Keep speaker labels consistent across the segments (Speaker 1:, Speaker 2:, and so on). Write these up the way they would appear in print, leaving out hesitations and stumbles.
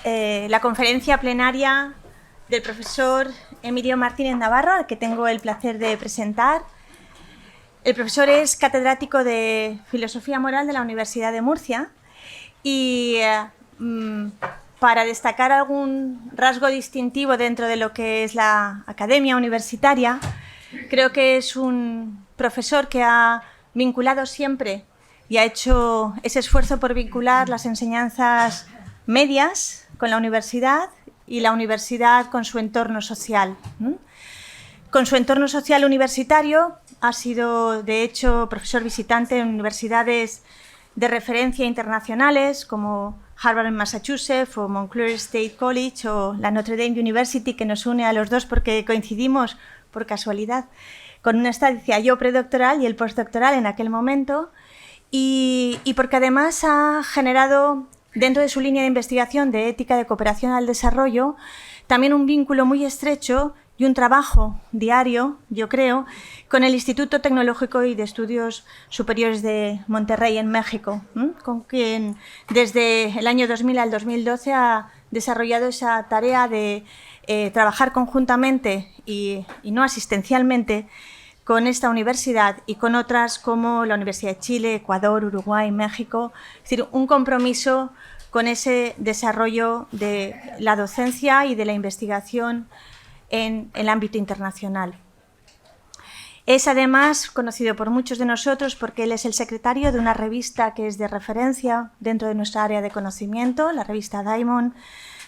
Speaker 1: la conferencia plenaria del profesor Emilio Martínez Navarro, al que tengo el placer de presentar. El profesor es catedrático de Filosofía Moral de la Universidad de Murcia y para destacar algún rasgo distintivo dentro de lo que es la academia universitaria, creo que es un profesor que ha vinculado siempre y ha hecho ese esfuerzo por vincular las enseñanzas medias con la universidad y la universidad con su entorno social. Con su entorno social universitario ha sido, de hecho, profesor visitante en universidades de referencia internacionales como Harvard en Massachusetts o Montclair State College o la Notre Dame University, que nos une a los dos porque coincidimos por casualidad con una estancia yo predoctoral y él postdoctoral en aquel momento, y porque además ha generado dentro de su línea de investigación de ética de cooperación al desarrollo también un vínculo muy estrecho y un trabajo diario, yo creo, con el Instituto Tecnológico y de Estudios Superiores de Monterrey en México, con quien desde el año 2000 al 2012 ha desarrollado esa tarea de trabajar conjuntamente y no asistencialmente con esta universidad y con otras como la Universidad de Chile, Ecuador, Uruguay, México. Es decir, un compromiso con ese desarrollo de la docencia y de la investigación en el ámbito internacional. Es además conocido por muchos de nosotros porque él es el secretario de una revista que es de referencia dentro de nuestra área de conocimiento, la revista Diamond,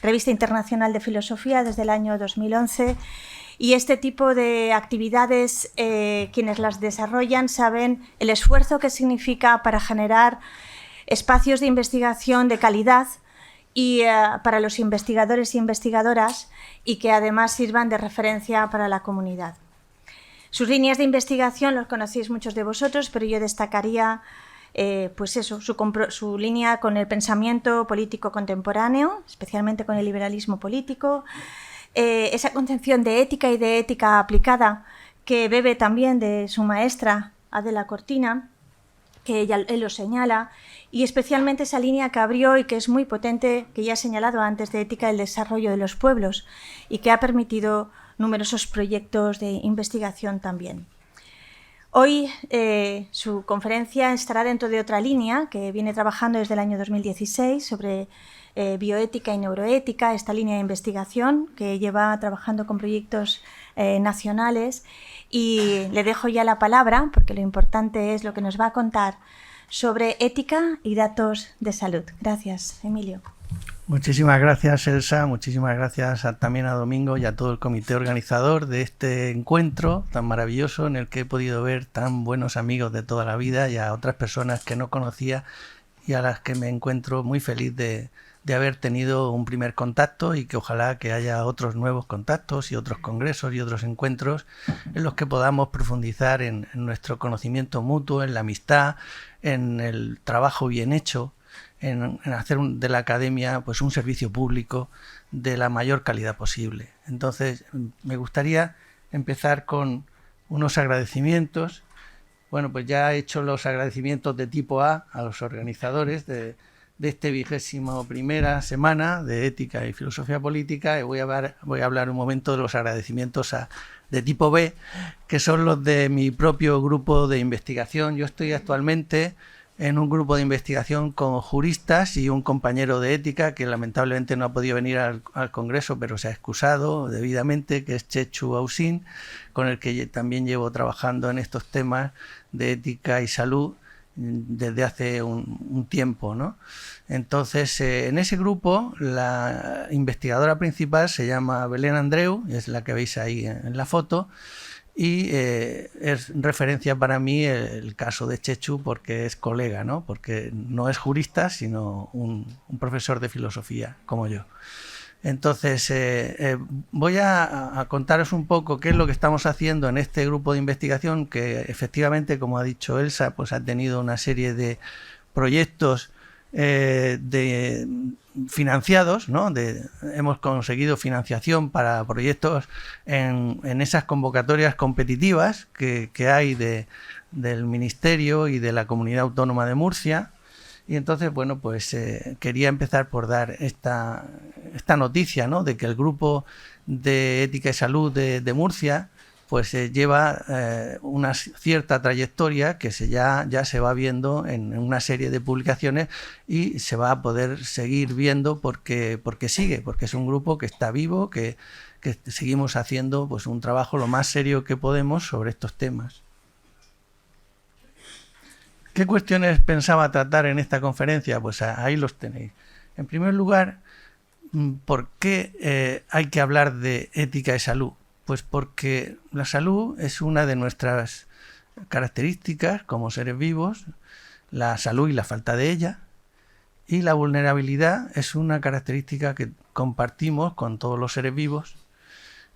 Speaker 1: Revista Internacional de Filosofía desde el año 2011, y este tipo de actividades, quienes las desarrollan saben el esfuerzo que significa para generar espacios de investigación de calidad y para los investigadores e investigadoras y que además sirvan de referencia para la comunidad. Sus líneas de investigación los conocéis muchos de vosotros, pero yo destacaría pues eso, su línea con el pensamiento político contemporáneo, especialmente con el liberalismo político, esa concepción de ética y de ética aplicada que bebe también de su maestra Adela Cortina, que él lo señala, y especialmente esa línea que abrió y que es muy potente, que ya he señalado antes, de ética del desarrollo de los pueblos y que ha permitido numerosos proyectos de investigación también. Hoy su conferencia estará dentro de otra línea que viene trabajando desde el año 2016 sobre bioética y neuroética, esta línea de investigación que lleva trabajando con proyectos nacionales, y le dejo ya la palabra porque lo importante es lo que nos va a contar sobre ética y datos de salud. Gracias, Emilio.
Speaker 2: Muchísimas gracias, Elsa. Muchísimas gracias también a Domingo y a todo el comité organizador de este encuentro tan maravilloso en el que he podido ver tan buenos amigos de toda la vida y a otras personas que no conocía y a las que me encuentro muy feliz de haber tenido un primer contacto, y que ojalá que haya otros nuevos contactos y otros congresos y otros encuentros en los que podamos profundizar en nuestro conocimiento mutuo, en la amistad, en el trabajo bien hecho, en hacer de la academia pues un servicio público de la mayor calidad posible. Entonces, me gustaría empezar con unos agradecimientos. Bueno, pues ya he hecho los agradecimientos de tipo A los organizadores de este 21ª semana de Ética y Filosofía Política, y voy a hablar un momento de los agradecimientos de tipo B, que son los de mi propio grupo de investigación. Yo estoy actualmente en un grupo de investigación con juristas y un compañero de ética que lamentablemente no ha podido venir al congreso, pero se ha excusado debidamente, que es Chechu Ausín, con el que también llevo trabajando en estos temas de ética y salud desde hace un tiempo, ¿no? Entonces, en ese grupo, la investigadora principal se llama Belén Andreu, es la que veis ahí en la foto, y es referencia para mí el caso de Chechu porque es colega, ¿no? Porque no es jurista, sino un profesor de filosofía, como yo. Entonces, voy a contaros un poco qué es lo que estamos haciendo en este grupo de investigación, que efectivamente, como ha dicho Elsa, pues ha tenido una serie de proyectos financiados, ¿no? Hemos conseguido financiación para proyectos en esas convocatorias competitivas que hay del Ministerio y de la Comunidad Autónoma de Murcia. Y entonces, bueno, pues quería empezar por dar esta noticia, ¿no?, de que el grupo de ética y salud de Murcia pues lleva una cierta trayectoria que ya se va viendo en una serie de publicaciones y se va a poder seguir viendo porque sigue, porque es un grupo que está vivo, que seguimos haciendo pues un trabajo lo más serio que podemos sobre estos temas. ¿Qué cuestiones pensaba tratar en esta conferencia? Pues ahí los tenéis. En primer lugar, ¿por qué hay que hablar de ética y salud? Pues porque la salud es una de nuestras características como seres vivos, la salud y la falta de ella, y la vulnerabilidad es una característica que compartimos con todos los seres vivos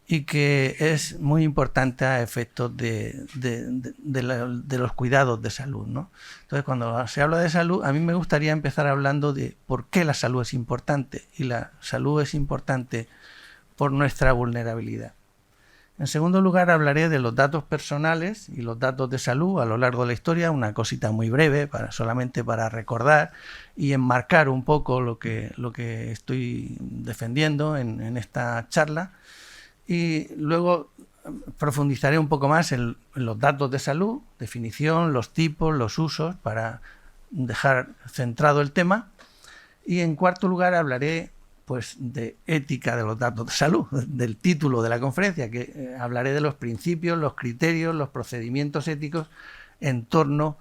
Speaker 2: y que es muy importante a efectos de los cuidados de salud, ¿no? Entonces, cuando se habla de salud, a mí me gustaría empezar hablando de por qué la salud es importante, y la salud es importante por nuestra vulnerabilidad. En segundo lugar, hablaré de los datos personales y los datos de salud a lo largo de la historia, una cosita muy breve, solamente para recordar y enmarcar un poco lo que estoy defendiendo en esta charla. Y luego profundizaré un poco más en los datos de salud, definición, los tipos, los usos, para dejar centrado el tema. Y en cuarto lugar hablaré pues de ética de los datos de salud, del título de la conferencia, que hablaré de los principios, los criterios, los procedimientos éticos en torno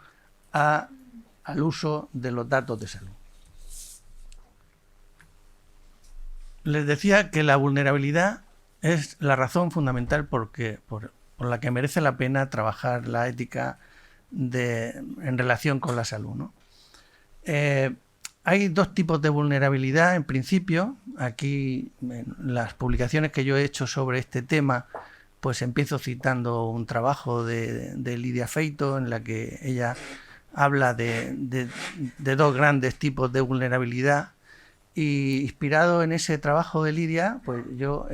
Speaker 2: al uso de los datos de salud. Les decía que la vulnerabilidad es la razón fundamental por la que merece la pena trabajar la ética en relación con la salud, ¿no? Hay dos tipos de vulnerabilidad, en principio. Aquí, en las publicaciones que yo he hecho sobre este tema, pues empiezo citando un trabajo de Lidia Feito, en la que ella habla de dos grandes tipos de vulnerabilidad. Y inspirado en ese trabajo de Lidia, pues yo,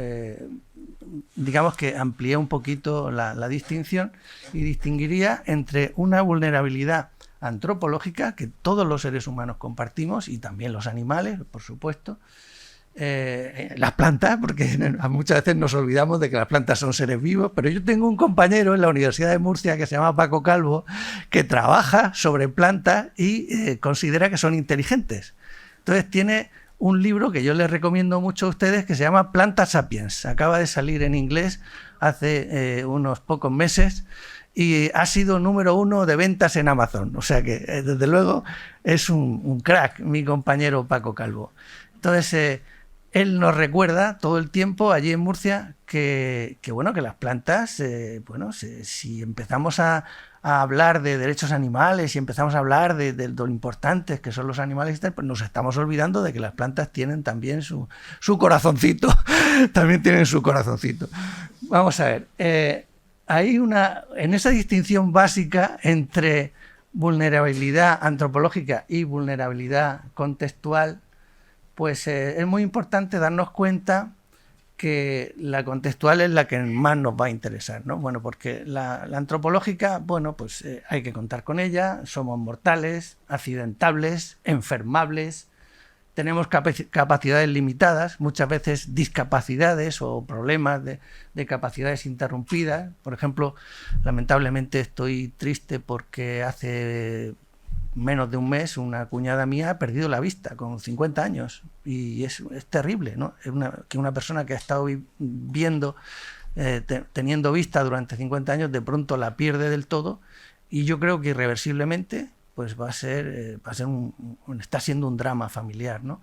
Speaker 2: digamos que amplié un poquito la distinción y distinguiría entre una vulnerabilidad antropológica, que todos los seres humanos compartimos, y también los animales, por supuesto, las plantas, porque muchas veces nos olvidamos de que las plantas son seres vivos, pero yo tengo un compañero en la Universidad de Murcia que se llama Paco Calvo, que trabaja sobre plantas y considera que son inteligentes. Entonces tiene un libro que yo les recomiendo mucho a ustedes, que se llama Planta Sapiens. Acaba de salir en inglés hace unos pocos meses y ha sido número 1 de ventas en Amazon. O sea que, desde luego, es un crack, mi compañero Paco Calvo. Entonces, él nos recuerda todo el tiempo allí en Murcia que las plantas, si empezamos a hablar de derechos animales y empezamos a hablar de lo importantes que son los animales, pues nos estamos olvidando de que las plantas tienen también su corazoncito. También tienen su corazoncito. Vamos a ver. Hay en esa distinción básica entre vulnerabilidad antropológica y vulnerabilidad contextual, pues es muy importante darnos cuenta que la contextual es la que más nos va a interesar, ¿no? Bueno, porque la antropológica, pues hay que contar con ella, somos mortales, accidentables, enfermables, tenemos capacidades limitadas, muchas veces discapacidades o problemas de capacidades interrumpidas. Por ejemplo, lamentablemente estoy triste porque hace menos de un mes una cuñada mía ha perdido la vista con 50 años y es terrible, ¿no? Que una persona que ha estado viendo, teniendo vista durante 50 años, de pronto la pierde del todo, y yo creo que irreversiblemente pues está siendo un drama familiar, ¿no?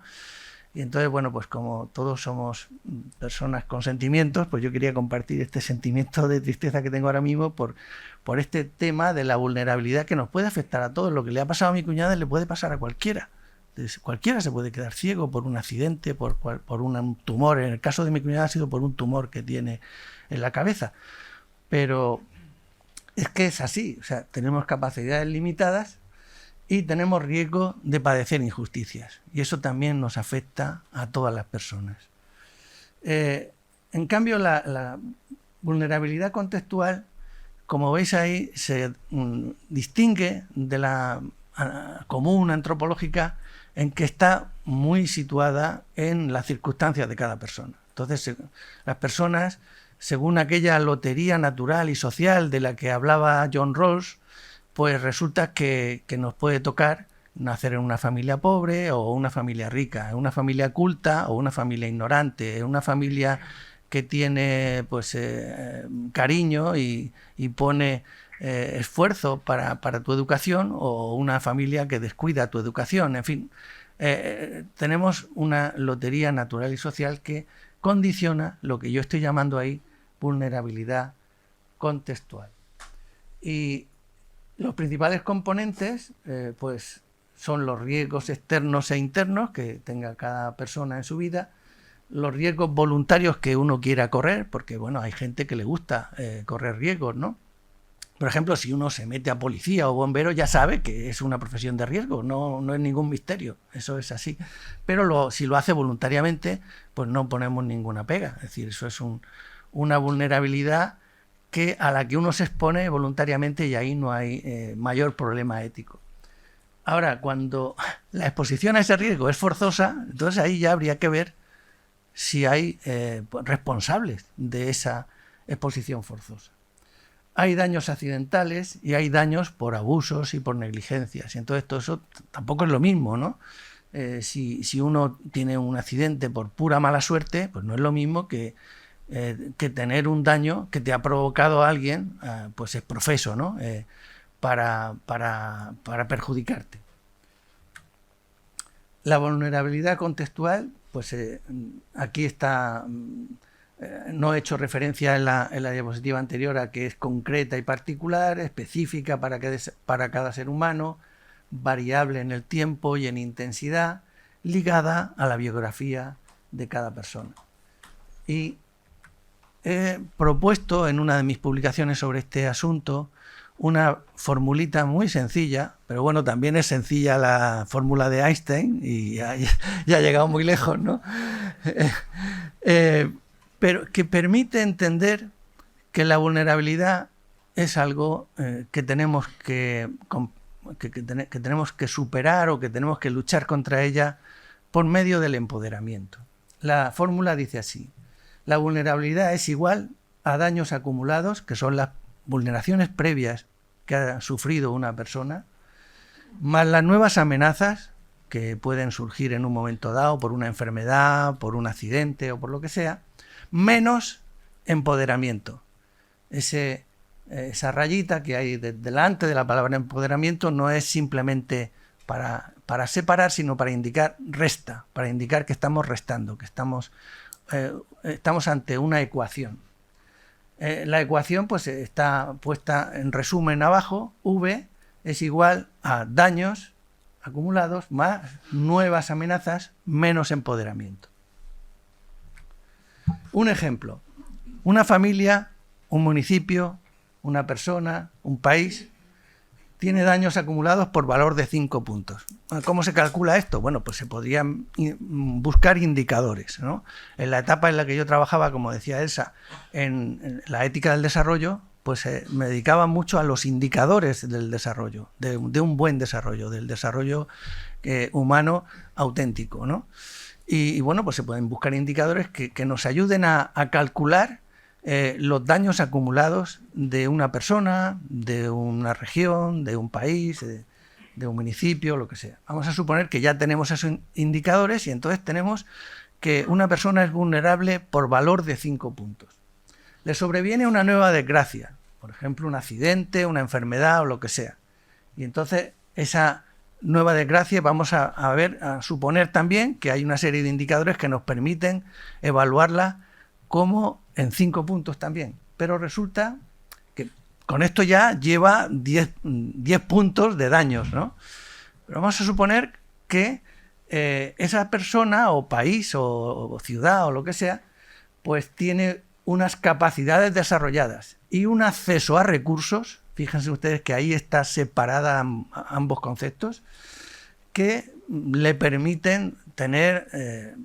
Speaker 2: Y entonces, pues como todos somos personas con sentimientos, pues yo quería compartir este sentimiento de tristeza que tengo ahora mismo por este tema de la vulnerabilidad que nos puede afectar a todos. Lo que le ha pasado a mi cuñada le puede pasar a cualquiera. Entonces, cualquiera se puede quedar ciego por un accidente, por un tumor. En el caso de mi cuñada ha sido por un tumor que tiene en la cabeza. Pero es que es así. O sea, tenemos capacidades limitadas y tenemos riesgo de padecer injusticias. Y eso también nos afecta a todas las personas. En cambio, la vulnerabilidad contextual, como veis ahí, se distingue de la común antropológica en que está muy situada en las circunstancias de cada persona. Entonces, las personas, según aquella lotería natural y social de la que hablaba John Rawls, pues resulta que nos puede tocar nacer en una familia pobre o una familia rica, en una familia culta o una familia ignorante, en una familia que tiene pues cariño y pone esfuerzo para tu educación, o una familia que descuida tu educación. En fin, tenemos una lotería natural y social que condiciona lo que yo estoy llamando ahí vulnerabilidad contextual. Y los principales componentes pues son los riesgos externos e internos que tenga cada persona en su vida, los riesgos voluntarios que uno quiera correr, porque bueno, hay gente que le gusta correr riesgos, ¿no? Por ejemplo, si uno se mete a policía o bombero, ya sabe que es una profesión de riesgo, no es ningún misterio, eso es así. Pero si lo hace voluntariamente, pues no ponemos ninguna pega. Es decir, eso es una vulnerabilidad a la que uno se expone voluntariamente, y ahí no hay mayor problema ético. Ahora, cuando la exposición a ese riesgo es forzosa, entonces ahí ya habría que ver si hay responsables de esa exposición forzosa. Hay daños accidentales y hay daños por abusos y por negligencias. Y entonces todo eso tampoco es lo mismo, ¿no? Si uno tiene un accidente por pura mala suerte, pues no es lo mismo que tener un daño que te ha provocado alguien, pues es profeso, ¿no? Para perjudicarte. La vulnerabilidad contextual, pues aquí está. No he hecho referencia en la diapositiva anterior a que es concreta y particular, específica para cada ser humano, variable en el tiempo y en intensidad, ligada a la biografía de cada persona. Y he propuesto en una de mis publicaciones sobre este asunto una formulita muy sencilla, pero bueno, también es sencilla la fórmula de Einstein y ya ha llegado muy lejos, ¿no? Pero que permite entender que la vulnerabilidad es algo que tenemos que tenemos que superar, o que tenemos que luchar contra ella por medio del empoderamiento. La fórmula dice así: la vulnerabilidad es igual a daños acumulados, que son las vulneraciones previas que ha sufrido una persona, más las nuevas amenazas que pueden surgir en un momento dado por una enfermedad, por un accidente o por lo que sea, menos empoderamiento. Esa rayita que hay delante de la palabra empoderamiento no es simplemente para separar, sino para indicar resta, para indicar que estamos restando, que estamos ante una ecuación. La ecuación pues está puesta en resumen abajo: V es igual a daños acumulados más nuevas amenazas menos empoderamiento. Un ejemplo: una familia, un municipio, una persona, un país tiene daños acumulados por valor de 5 puntos. ¿Cómo se calcula esto? Bueno, pues se podrían buscar indicadores, ¿no? En la etapa en la que yo trabajaba, como decía Elsa, en la ética del desarrollo, pues me dedicaba mucho a los indicadores del desarrollo, de un buen desarrollo, del desarrollo humano auténtico, ¿no? Y bueno, pues se pueden buscar indicadores que nos ayuden a calcular los daños acumulados de una persona, de una región, de un país, de un municipio, lo que sea. Vamos a suponer que ya tenemos esos indicadores, y entonces tenemos que una persona es vulnerable por valor de 5 puntos. Le sobreviene una nueva desgracia, por ejemplo, un accidente, una enfermedad o lo que sea. Y entonces esa nueva desgracia vamos a suponer también que hay una serie de indicadores que nos permiten evaluarla como en 5 puntos también. Pero resulta que con esto ya lleva 10 puntos de daños, ¿no? Pero vamos a suponer que esa persona o país o ciudad o lo que sea, pues tiene unas capacidades desarrolladas y un acceso a recursos, fíjense ustedes que ahí está separada ambos conceptos, que le permiten tener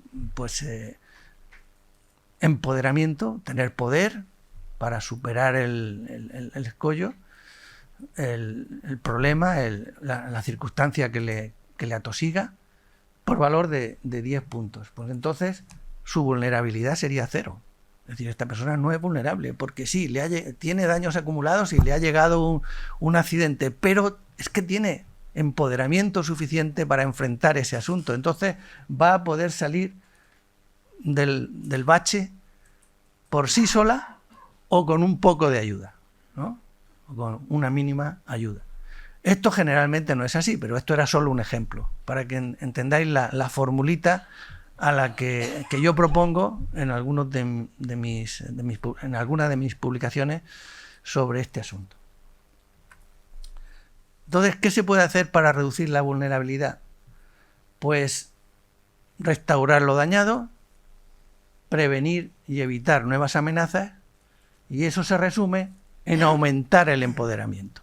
Speaker 2: empoderamiento, tener poder para superar el escollo, el problema, la circunstancia que le atosiga, por valor de 10 puntos. Pues entonces su vulnerabilidad sería 0. Es decir, esta persona no es vulnerable, porque sí, tiene daños acumulados y le ha llegado un accidente, pero es que tiene empoderamiento suficiente para enfrentar ese asunto. Entonces va a poder salir del bache por sí sola o con un poco de ayuda, ¿no? O con una mínima ayuda. Esto generalmente no es así, pero esto era solo un ejemplo, para que entendáis la formulita a la que yo propongo en algunas de mis publicaciones sobre este asunto. Entonces, ¿qué se puede hacer para reducir la vulnerabilidad? Pues restaurar lo dañado, prevenir y evitar nuevas amenazas, y eso se resume en aumentar el empoderamiento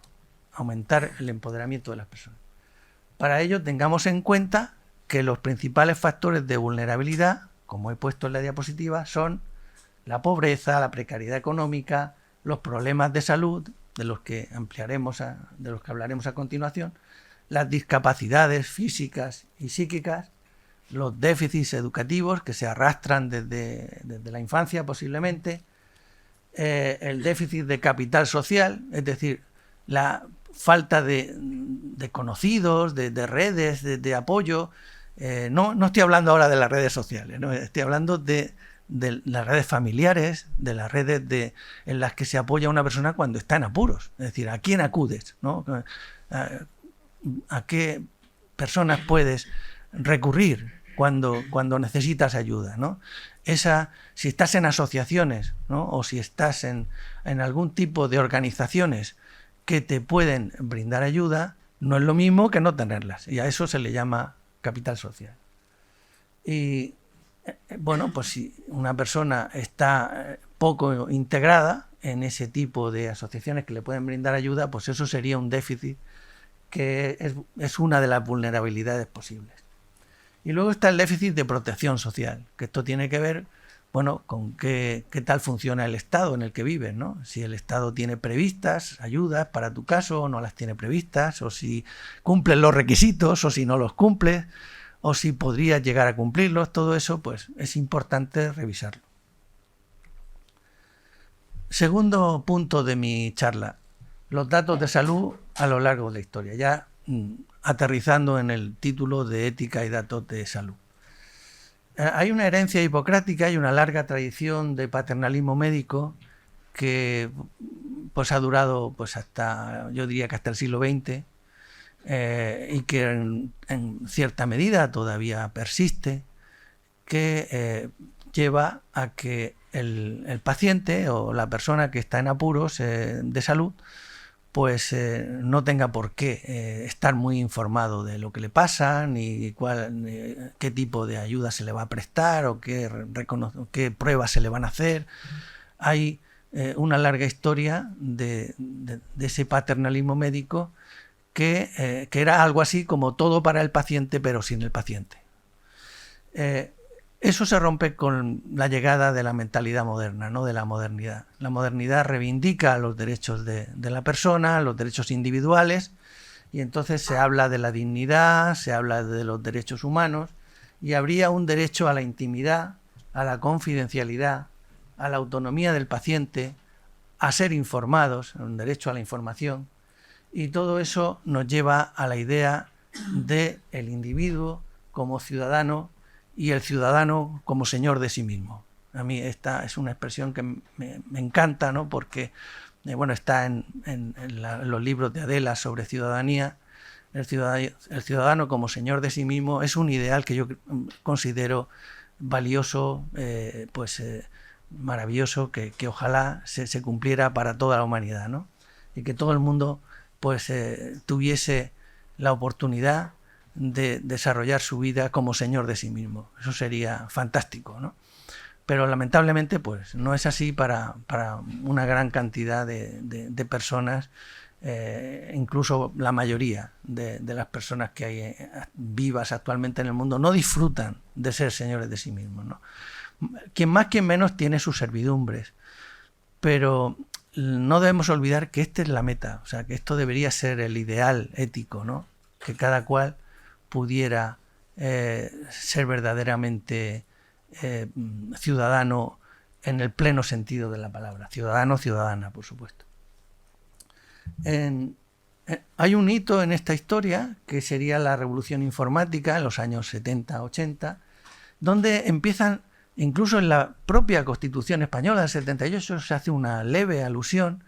Speaker 2: de las personas. Para ello, tengamos en cuenta que los principales factores de vulnerabilidad, como he puesto en la diapositiva, son la pobreza, la precariedad económica, los problemas de salud, de los que hablaremos a continuación, las discapacidades físicas y psíquicas, los déficits educativos que se arrastran desde la infancia posiblemente, el déficit de capital social, es decir, la falta de conocidos, de redes, de apoyo. No estoy hablando ahora de las redes sociales, ¿no? Estoy hablando de las redes familiares, de las redes en las que se apoya a una persona cuando está en apuros. Es decir, ¿a quién acudes, ¿no? ¿A qué personas puedes recurrir cuando necesitas ayuda, ¿no? Si estás en asociaciones, ¿no? O si estás en algún tipo de organizaciones que te pueden brindar ayuda, no es lo mismo que no tenerlas. Y a eso se le llama capital social. Y bueno, pues si una persona está poco integrada en ese tipo de asociaciones que le pueden brindar ayuda, pues eso sería un déficit que es una de las vulnerabilidades posibles. Y luego está el déficit de protección social, que esto tiene que ver, bueno, con qué tal funciona el estado en el que vives, ¿no? Si el estado tiene previstas ayudas para tu caso o no las tiene previstas, o si cumples los requisitos o si no los cumples, o si podrías llegar a cumplirlos. Todo eso, pues, es importante revisarlo. Segundo punto de mi charla, los datos de salud a lo largo de la historia, ya aterrizando en el título de Ética y datos de salud. Hay una herencia hipocrática y una larga tradición de paternalismo médico que pues ha durado pues yo diría que hasta el siglo XX, y que en cierta medida todavía persiste, que lleva a que el paciente o la persona que está en apuros de salud pues no tenga por qué estar muy informado de lo que le pasa, ni qué tipo de ayuda se le va a prestar o qué pruebas se le van a hacer. Hay una larga historia de ese paternalismo médico que era algo así como todo para el paciente, pero sin el paciente. Eso se rompe con la llegada de la mentalidad moderna, ¿no? De la modernidad. La modernidad reivindica los derechos de la persona, los derechos individuales, y entonces se habla de la dignidad, se habla de los derechos humanos, y habría un derecho a la intimidad, a la confidencialidad, a la autonomía del paciente, a ser informados, un derecho a la información, y todo eso nos lleva a la idea del individuo como ciudadano y el ciudadano como señor de sí mismo. A mí esta es una expresión que me encanta, ¿no? Porque bueno, está en los libros de Adela sobre ciudadanía. El ciudadano como señor de sí mismo es un ideal que yo considero valioso, maravilloso, que ojalá se cumpliera para toda la humanidad, ¿no? Y que todo el mundo pues tuviese la oportunidad de desarrollar su vida como señor de sí mismo. Eso sería fantástico, ¿no? Pero lamentablemente pues no es así para una gran cantidad de personas, incluso la mayoría de las personas que hay vivas actualmente en el mundo no disfrutan de ser señores de sí mismos, ¿no? Quien más, quien menos tiene sus servidumbres, pero no debemos olvidar que esta es la meta, o sea, que esto debería ser el ideal ético, ¿no? Que cada cual pudiera ser verdaderamente ciudadano en el pleno sentido de la palabra, ciudadano, ciudadana, por supuesto. Hay un hito en esta historia que sería la revolución informática en los años 70-80, donde empiezan, incluso en la propia Constitución española del 78, se hace una leve alusión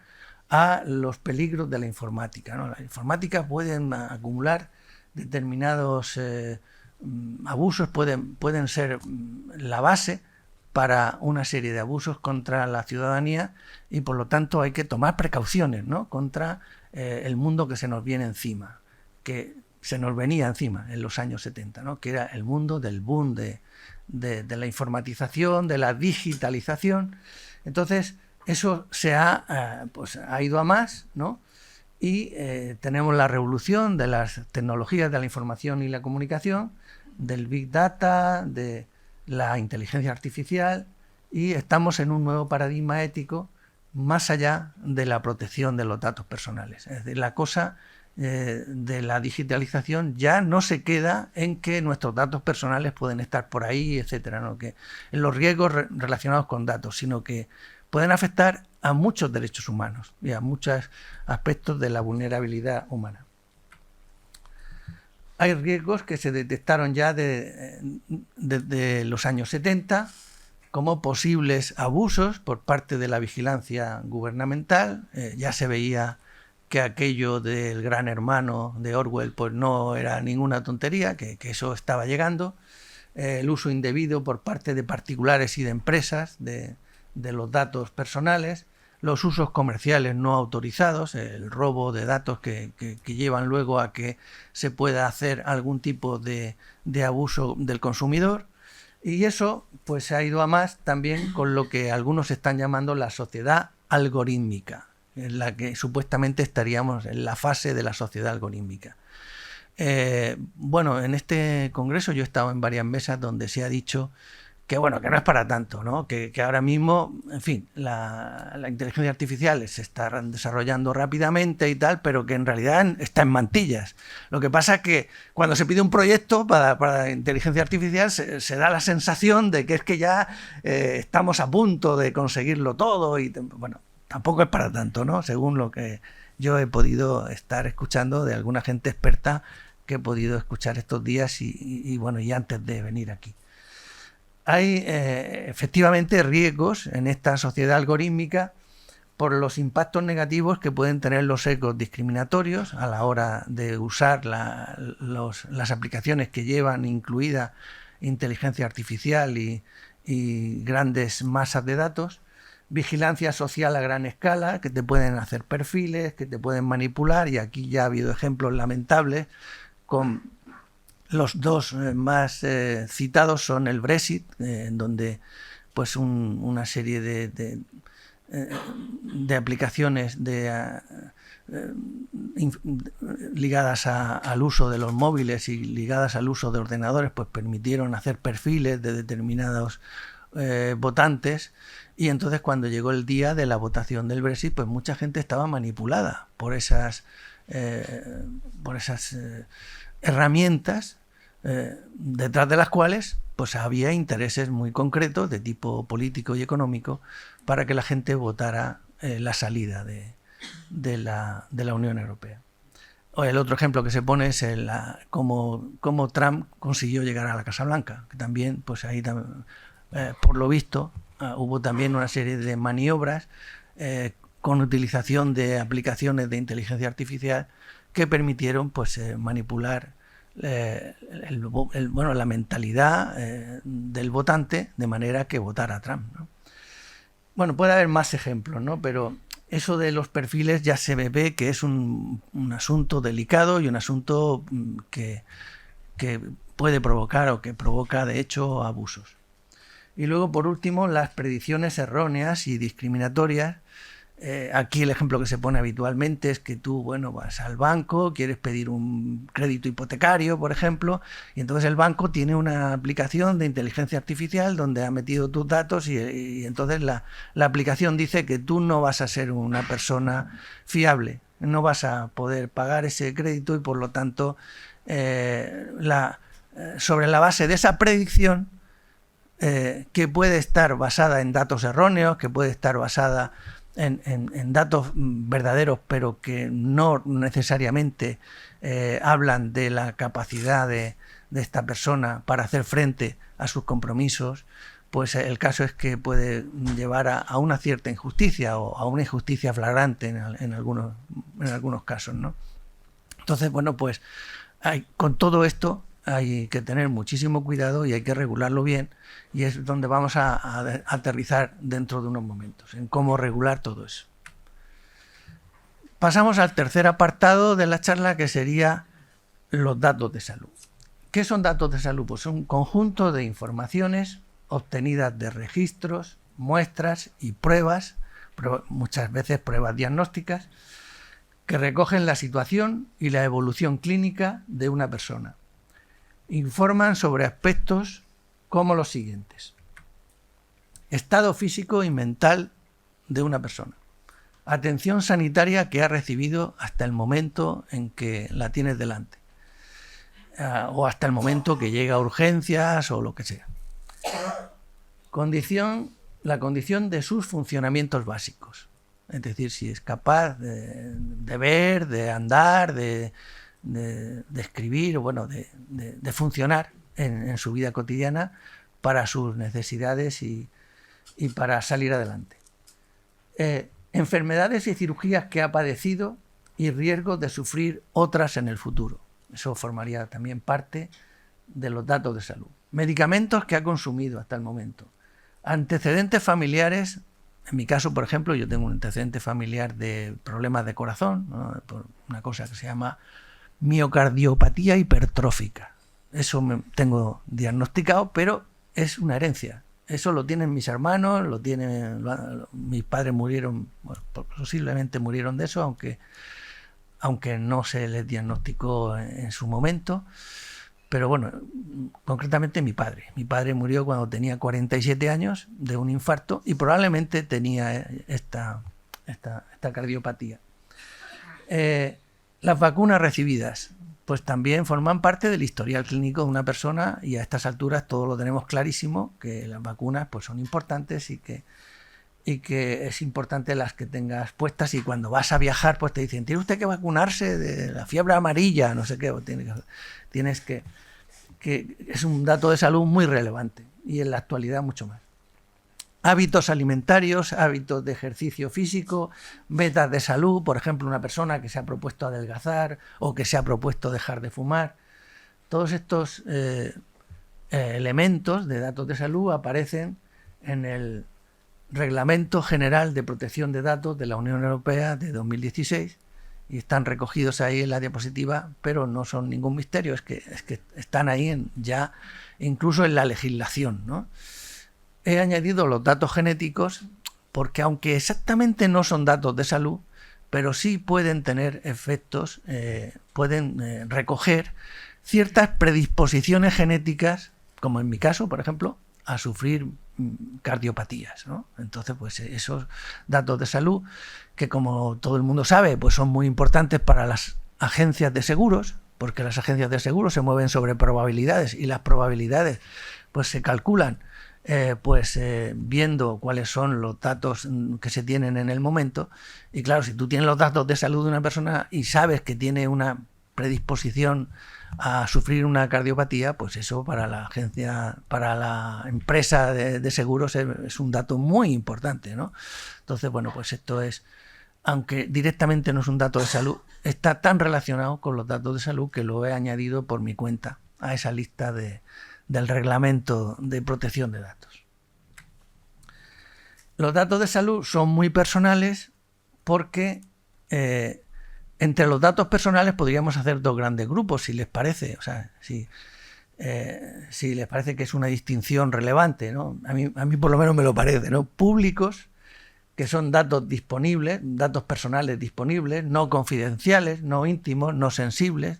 Speaker 2: a los peligros de la informática, ¿no? La informática pueden acumular determinados abusos, pueden ser la base para una serie de abusos contra la ciudadanía y por lo tanto hay que tomar precauciones, ¿no?, contra el mundo que se nos viene encima, que se nos venía encima en los años 70, ¿no?, que era el mundo del boom de la informatización, de la digitalización. Entonces eso se ha ido a más, ¿no? Y tenemos la revolución de las tecnologías de la información y la comunicación, del Big Data, de la inteligencia artificial, y estamos en un nuevo paradigma ético más allá de la protección de los datos personales. Es decir, la cosa de la digitalización ya no se queda en que nuestros datos personales pueden estar por ahí, etcétera, ¿no?, que en los riesgos relacionados con datos, sino que pueden afectar a muchos derechos humanos y a muchos aspectos de la vulnerabilidad humana. Hay riesgos que se detectaron ya desde los años 70 como posibles abusos por parte de la vigilancia gubernamental. Ya se veía que aquello del Gran Hermano de Orwell pues no era ninguna tontería, que eso estaba llegando. El uso indebido por parte de particulares y de empresas de los datos personales, los usos comerciales no autorizados, el robo de datos que llevan luego a que se pueda hacer algún tipo de abuso del consumidor, y eso pues se ha ido a más también con lo que algunos están llamando la sociedad algorítmica, en la que supuestamente estaríamos en la fase de la sociedad algorítmica. Bueno, en este congreso yo he estado en varias mesas donde se ha dicho que bueno, que no es para tanto, ¿no? Que ahora mismo, en fin, la inteligencia artificial se está desarrollando rápidamente y tal, pero que en realidad está en mantillas. Lo que pasa es que cuando se pide un proyecto para inteligencia artificial se da la sensación de que es que ya estamos a punto de conseguirlo todo y bueno, tampoco es para tanto, ¿no? Según lo que yo he podido estar escuchando de alguna gente experta que he podido escuchar estos días y bueno, y antes de venir aquí. Hay efectivamente riesgos en esta sociedad algorítmica por los impactos negativos que pueden tener los sesgos discriminatorios a la hora de usar las aplicaciones que llevan incluida inteligencia artificial y grandes masas de datos, vigilancia social a gran escala, que te pueden hacer perfiles, que te pueden manipular, y aquí ya ha habido ejemplos lamentables con los dos más citados son el Brexit, en donde pues una serie de aplicaciones ligadas al uso de los móviles y ligadas al uso de ordenadores pues permitieron hacer perfiles de determinados votantes, y entonces cuando llegó el día de la votación del Brexit pues mucha gente estaba manipulada por esas herramientas detrás de las cuales pues había intereses muy concretos de tipo político y económico para que la gente votara la salida de la Unión Europea. El otro ejemplo que se pone es cómo Trump consiguió llegar a la Casa Blanca, que también pues ahí por lo visto hubo también una serie de maniobras con utilización de aplicaciones de inteligencia artificial que permitieron pues manipular la mentalidad del votante de manera que votara a Trump, ¿no? Bueno, puede haber más ejemplos, ¿no? Pero eso de los perfiles ya se ve que es un asunto delicado y un asunto que puede provocar o que provoca de hecho abusos. Y luego, por último, las predicciones erróneas y discriminatorias. Aquí el ejemplo que se pone habitualmente es que tú, bueno, vas al banco, quieres pedir un crédito hipotecario, por ejemplo, y entonces el banco tiene una aplicación de inteligencia artificial donde ha metido tus datos y entonces la aplicación dice que tú no vas a ser una persona fiable, no vas a poder pagar ese crédito y por lo tanto sobre la base de esa predicción, que puede estar basada en datos erróneos, que puede estar basada en datos verdaderos, pero que no necesariamente hablan de la capacidad de esta persona para hacer frente a sus compromisos, pues el caso es que puede llevar a una cierta injusticia o a una injusticia flagrante en algunos casos, ¿no? Entonces, bueno, pues con todo esto hay que tener muchísimo cuidado y hay que regularlo bien, y es donde vamos a aterrizar dentro de unos momentos, en cómo regular todo eso. Pasamos al tercer apartado de la charla, que sería los datos de salud. ¿Qué son datos de salud? Pues son un conjunto de informaciones obtenidas de registros, muestras y pruebas, muchas veces pruebas diagnósticas, que recogen la situación y la evolución clínica de una persona. Informan sobre aspectos como los siguientes: estado físico y mental de una persona, atención sanitaria que ha recibido hasta el momento en que la tienes delante, o hasta el momento que llega a urgencias o lo que sea. La condición de sus funcionamientos básicos, es decir, si es capaz de ver, de andar, de escribir, bueno, de funcionar en su vida cotidiana para sus necesidades y para salir adelante. Enfermedades y cirugías que ha padecido y riesgos de sufrir otras en el futuro. Eso formaría también parte de los datos de salud. Medicamentos que ha consumido hasta el momento. Antecedentes familiares. En mi caso, por ejemplo, yo tengo un antecedente familiar de problemas de corazón, ¿no? Por una cosa que se llama miocardiopatía hipertrófica. Eso tengo diagnosticado, pero es una herencia. Eso lo tienen mis hermanos, mis padres murieron, bueno, posiblemente murieron de eso, aunque no se les diagnosticó en su momento. Pero bueno, concretamente mi padre. Mi padre murió cuando tenía 47 años de un infarto y probablemente tenía esta cardiopatía. Las vacunas recibidas, pues también forman parte del historial clínico de una persona, y a estas alturas todos lo tenemos clarísimo, que las vacunas pues son importantes y que es importante las que tengas puestas, y cuando vas a viajar pues te dicen: tiene usted que vacunarse de la fiebre amarilla, no sé qué, o tienes que es un dato de salud muy relevante, y en la actualidad mucho más. Hábitos alimentarios, hábitos de ejercicio físico, metas de salud, por ejemplo, una persona que se ha propuesto adelgazar o que se ha propuesto dejar de fumar. Todos estos elementos de datos de salud aparecen en el Reglamento General de Protección de Datos de la Unión Europea de 2016 y están recogidos ahí en la diapositiva, pero no son ningún misterio, es que están ahí ya incluso en la legislación, ¿no? He añadido los datos genéticos porque, aunque exactamente no son datos de salud, pero sí pueden tener efectos, pueden recoger ciertas predisposiciones genéticas, como en mi caso, por ejemplo, a sufrir cardiopatías, ¿no? Entonces, pues esos datos de salud, que como todo el mundo sabe, pues son muy importantes para las agencias de seguros, porque las agencias de seguros se mueven sobre probabilidades, y las probabilidades pues se calculan viendo cuáles son los datos que se tienen en el momento. Y claro, si tú tienes los datos de salud de una persona y sabes que tiene una predisposición a sufrir una cardiopatía, pues eso para la agencia, para la empresa de seguros es un dato muy importante, ¿no? Entonces, bueno, pues esto es, aunque directamente no es un dato de salud, está tan relacionado con los datos de salud que lo he añadido por mi cuenta a esa lista del Reglamento de Protección de Datos. Los datos de salud son muy personales porque entre los datos personales podríamos hacer dos grandes grupos, si les parece. O sea, si les parece que es una distinción relevante, ¿no? A mí por lo menos me lo parece, ¿no? Públicos, que son datos disponibles, datos personales disponibles, no confidenciales, no íntimos, no sensibles.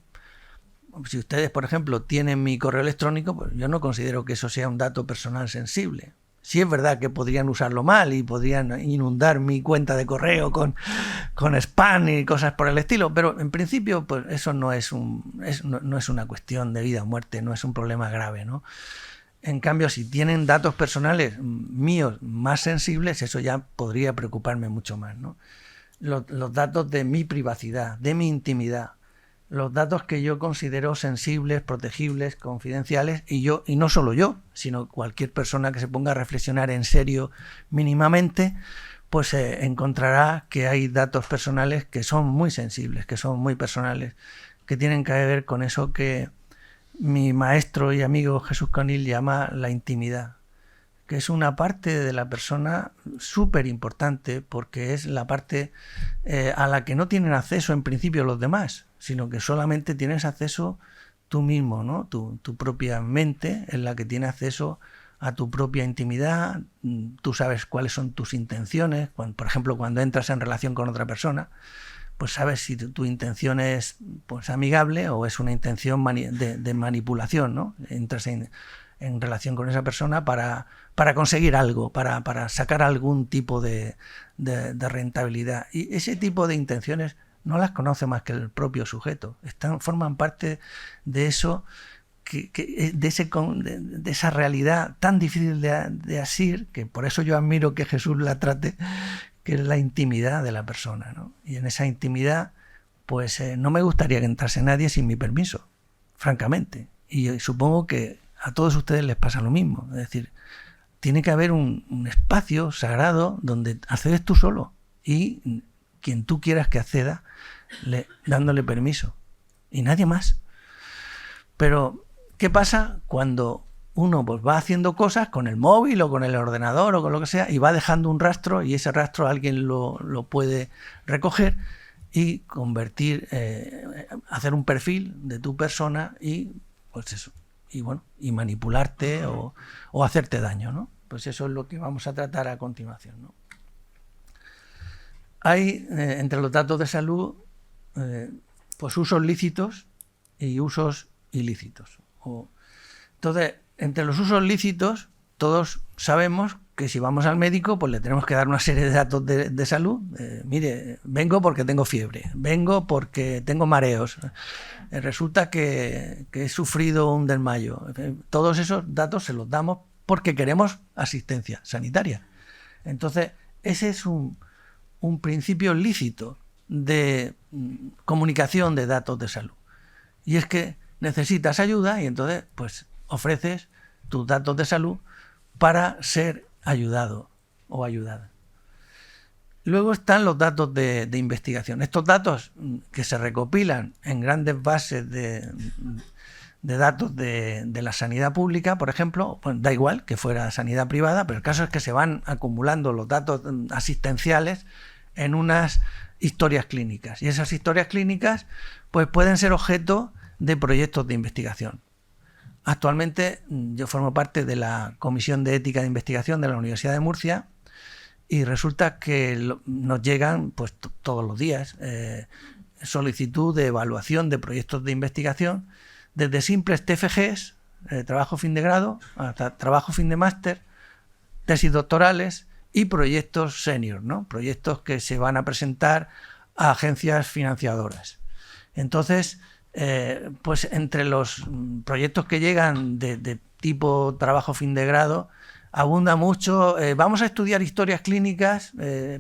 Speaker 2: Si ustedes, por ejemplo, tienen mi correo electrónico, pues yo no considero que eso sea un dato personal sensible. Sí es verdad que podrían usarlo mal y podrían inundar mi cuenta de correo con spam y cosas por el estilo, pero en principio pues eso no es una cuestión de vida o muerte, no es un problema grave, ¿no? En cambio, si tienen datos personales míos más sensibles, eso ya podría preocuparme mucho más, ¿no? Los datos de mi privacidad, de mi intimidad, los datos que yo considero sensibles, protegibles, confidenciales, y no solo yo, sino cualquier persona que se ponga a reflexionar en serio mínimamente, pues encontrará que hay datos personales que son muy sensibles, que son muy personales, que tienen que ver con eso que mi maestro y amigo Jesús Conil llama la intimidad, que es una parte de la persona súper importante, porque es la parte a la que no tienen acceso en principio los demás, sino que solamente tienes acceso tú mismo, ¿no? Tu propia mente es la que tiene acceso a tu propia intimidad. Tú sabes cuáles son tus intenciones, por ejemplo, cuando entras en relación con otra persona, pues sabes si tu intención es pues amigable o es una intención de manipulación, ¿no? Entras en relación con esa persona para conseguir algo, para sacar algún tipo de rentabilidad. Y ese tipo de intenciones no las conoce más que el propio sujeto. Forman parte de eso, de esa realidad tan difícil de asir, que por eso yo admiro que Jesús la trate, que es la intimidad de la persona, ¿no? Y en esa intimidad, pues no me gustaría que entrase nadie sin mi permiso, francamente. Y supongo que a todos ustedes les pasa lo mismo. Es decir, tiene que haber un espacio sagrado donde accedes tú solo y quien tú quieras que acceda, dándole permiso. Y nadie más. Pero, ¿qué pasa cuando uno pues va haciendo cosas con el móvil o con el ordenador o con lo que sea y va dejando un rastro, y ese rastro alguien lo puede recoger y convertir, hacer un perfil de tu persona y pues eso, y manipularte o hacerte daño, ¿no? Pues eso es lo que vamos a tratar a continuación, ¿no? Hay entre los datos de salud pues usos lícitos y usos ilícitos. Entonces, entre los usos lícitos, todos sabemos que si vamos al médico, pues le tenemos que dar una serie de datos de salud. Mire, vengo porque tengo fiebre, vengo porque tengo mareos, resulta que he sufrido un desmayo. Todos esos datos se los damos porque queremos asistencia sanitaria. Entonces, ese es un principio lícito de comunicación de datos de salud. Y es que necesitas ayuda y entonces pues ofreces tus datos de salud para ser ayudado o ayudada. Luego están los datos de investigación. Estos datos que se recopilan en grandes bases de datos de la sanidad pública, por ejemplo, pues da igual que fuera sanidad privada, pero el caso es que se van acumulando los datos asistenciales en unas historias clínicas. Y esas historias clínicas pues pueden ser objeto de proyectos de investigación. Actualmente yo formo parte de la Comisión de Ética de Investigación de la Universidad de Murcia y resulta que nos llegan pues todos los días solicitud de evaluación de proyectos de investigación, desde simples TFGs, trabajo fin de grado, hasta trabajo fin de máster, tesis doctorales y proyectos senior, ¿no? Proyectos que se van a presentar a agencias financiadoras. Entonces, pues entre los proyectos que llegan de tipo trabajo fin de grado, abunda mucho, vamos a estudiar historias clínicas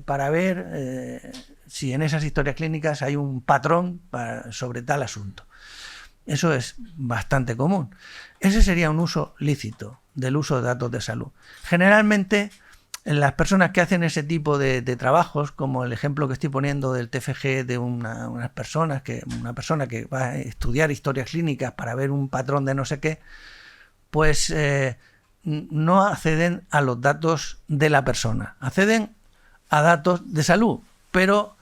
Speaker 2: para ver si en esas historias clínicas hay un patrón sobre tal asunto. Eso es bastante común. Ese sería un uso lícito del uso de datos de salud. Generalmente, las personas que hacen ese tipo de trabajos, como el ejemplo que estoy poniendo del TFG de una persona que va a estudiar historias clínicas para ver un patrón de no sé qué, pues no acceden a los datos de la persona, acceden a datos de salud, pero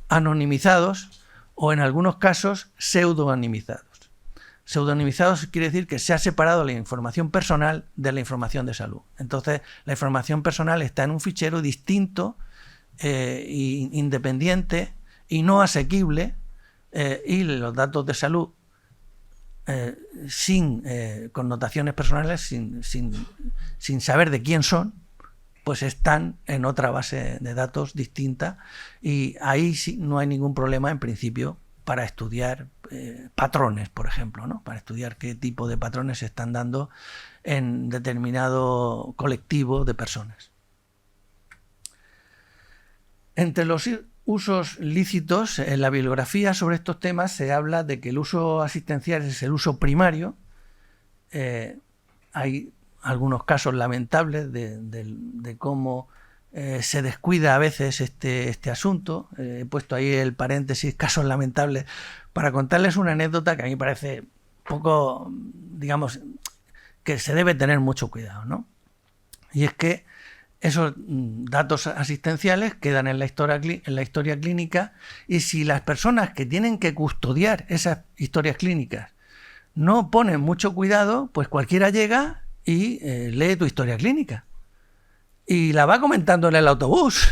Speaker 2: anonimizados o en algunos casos pseudonimizados. Pseudonimizados quiere decir que se ha separado la información personal de la información de salud. Entonces, la información personal está en un fichero distinto, independiente y no asequible, y los datos de salud sin connotaciones personales, sin saber de quién son, pues están en otra base de datos distinta, y ahí sí no hay ningún problema en principio para estudiar patrones, por ejemplo, ¿no? Para estudiar qué tipo de patrones se están dando en determinado colectivo de personas. Entre los usos lícitos, en la bibliografía sobre estos temas se habla de que el uso asistencial es el uso primario. Hay algunos casos lamentables de cómo se descuida a veces este asunto. He puesto ahí el paréntesis, casos lamentables, para contarles una anécdota que a mí me parece poco, digamos, que se debe tener mucho cuidado, ¿no? Y es que esos datos asistenciales quedan en la historia clínica, y si las personas que tienen que custodiar esas historias clínicas no ponen mucho cuidado, pues cualquiera llega y lee tu historia clínica y la va comentando en el autobús,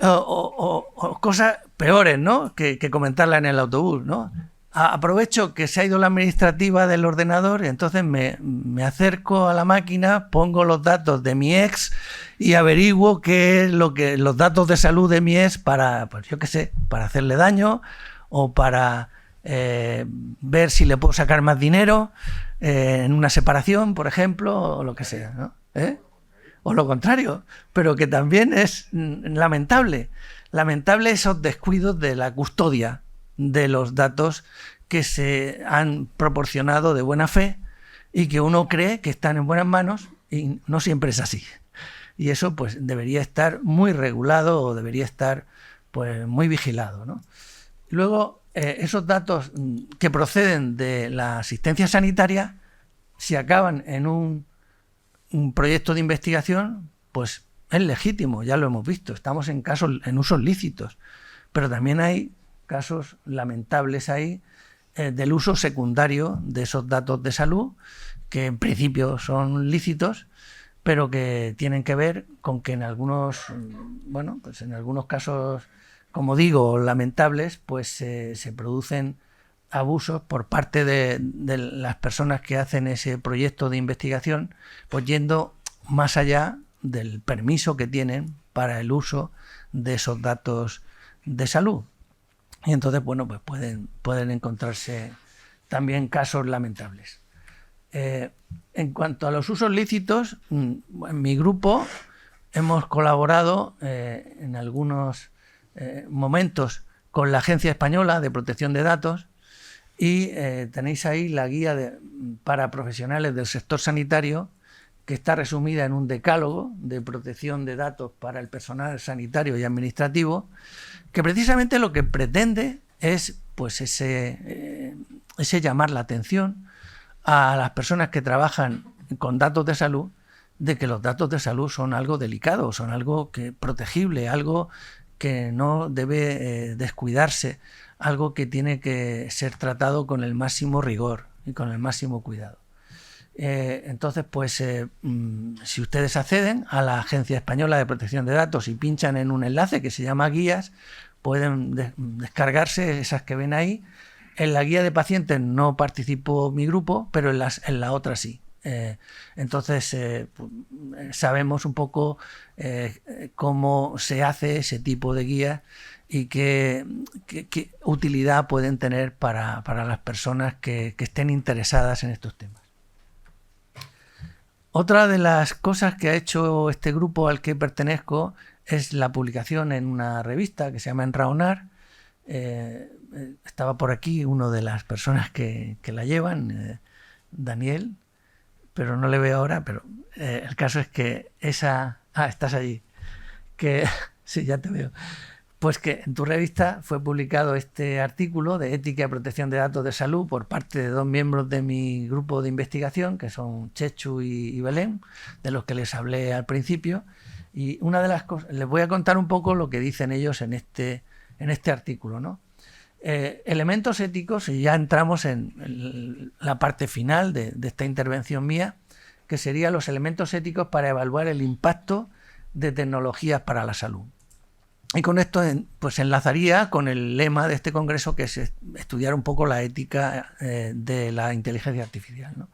Speaker 2: o cosas peores, ¿no?, que comentarla en el autobús, ¿no? Aprovecho que se ha ido la administrativa del ordenador y entonces me acerco a la máquina, pongo los datos de mi ex y averiguo qué es los datos de salud de mi ex para, pues yo qué sé, para hacerle daño o para ver si le puedo sacar más dinero en una separación, por ejemplo, o lo que sea, ¿no? O lo contrario, pero que también es lamentable esos descuidos de la custodia de los datos que se han proporcionado de buena fe y que uno cree que están en buenas manos, y no siempre es así. Y eso pues debería estar muy regulado, o debería estar pues muy vigilado, ¿no? Luego, esos datos que proceden de la asistencia sanitaria, si acaban en un proyecto de investigación, pues es legítimo, ya lo hemos visto, estamos en usos lícitos, pero también hay casos lamentables ahí del uso secundario de esos datos de salud, que en principio son lícitos, pero que tienen que ver con que en algunos casos, como digo, lamentables, pues se producen abusos por parte de las personas que hacen ese proyecto de investigación, pues yendo más allá del permiso que tienen para el uso de esos datos de salud. Y entonces, bueno, pues pueden encontrarse también casos lamentables. En cuanto a los usos lícitos, en mi grupo hemos colaborado en algunos momentos con la Agencia Española de Protección de Datos, y tenéis ahí la guía para profesionales del sector sanitario, que está resumida en un decálogo de protección de datos para el personal sanitario y administrativo, que precisamente lo que pretende es pues ese llamar la atención a las personas que trabajan con datos de salud, de que los datos de salud son algo delicado, son algo protegible, algo que no debe descuidarse, algo que tiene que ser tratado con el máximo rigor y con el máximo cuidado. Entonces, pues si ustedes acceden a la Agencia Española de Protección de Datos y pinchan en un enlace que se llama Guías, pueden descargarse esas que ven ahí. En la guía de pacientes no participó mi grupo, pero en la otra sí. Entonces sabemos un poco cómo se hace ese tipo de guías y qué utilidad pueden tener para las personas que estén interesadas en estos temas. Otra de las cosas que ha hecho este grupo al que pertenezco es la publicación en una revista que se llama Enraonar. Estaba por aquí una de las personas que la llevan, Daniel, pero no le veo ahora, pero el caso es que esa... Ah, estás allí. Que sí, ya te veo. Pues que en tu revista fue publicado este artículo de ética y protección de datos de salud por parte de dos miembros de mi grupo de investigación, que son Chechu y Belén, de los que les hablé al principio. Y una de las cosas, les voy a contar un poco lo que dicen ellos en este artículo, ¿no? Elementos éticos, y ya entramos en la parte final de esta intervención mía, que serían los elementos éticos para evaluar el impacto de tecnologías para la salud. Y con esto pues enlazaría con el lema de este congreso, que es estudiar un poco la ética de la inteligencia artificial, ¿no?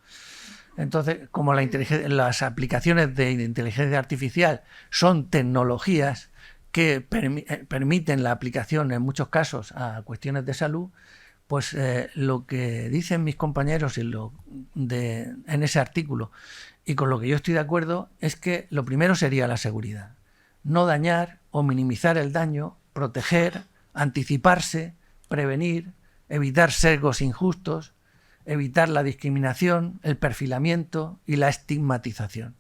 Speaker 2: Entonces, como las aplicaciones de inteligencia artificial son tecnologías que permiten la aplicación en muchos casos a cuestiones de salud, pues lo que dicen mis compañeros en ese artículo y con lo que yo estoy de acuerdo es que lo primero sería la seguridad. No dañar o minimizar el daño, proteger, anticiparse, prevenir, evitar sesgos injustos, evitar la discriminación, el perfilamiento y la estigmatización.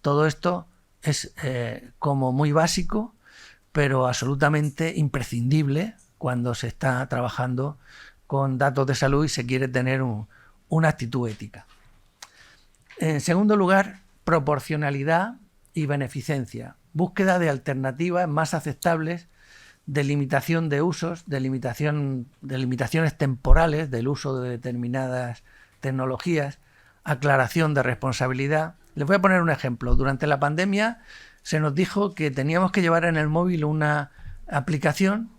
Speaker 2: Todo esto es como muy básico, pero absolutamente imprescindible cuando se está trabajando con datos de salud y se quiere tener una actitud ética. En segundo lugar, proporcionalidad y beneficencia. Búsqueda de alternativas más aceptables, de limitación de usos, de limitaciones temporales del uso de determinadas tecnologías, aclaración de responsabilidad. Les voy a poner un ejemplo. Durante la pandemia se nos dijo que teníamos que llevar en el móvil una aplicación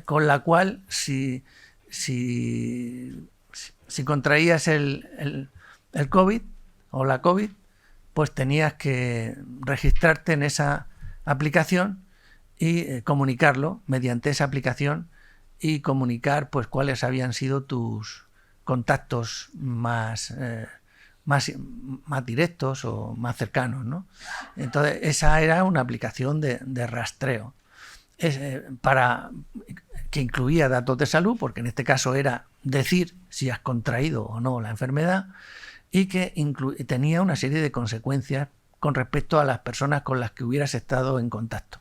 Speaker 2: con la cual si contraías el COVID o la COVID, pues tenías que registrarte en esa aplicación y comunicarlo mediante esa aplicación y comunicar pues cuáles habían sido tus contactos más directos o más cercanos, ¿no? Entonces esa era una aplicación de rastreo que incluía datos de salud, porque en este caso era decir si has contraído o no la enfermedad, y que tenía una serie de consecuencias con respecto a las personas con las que hubieras estado en contacto.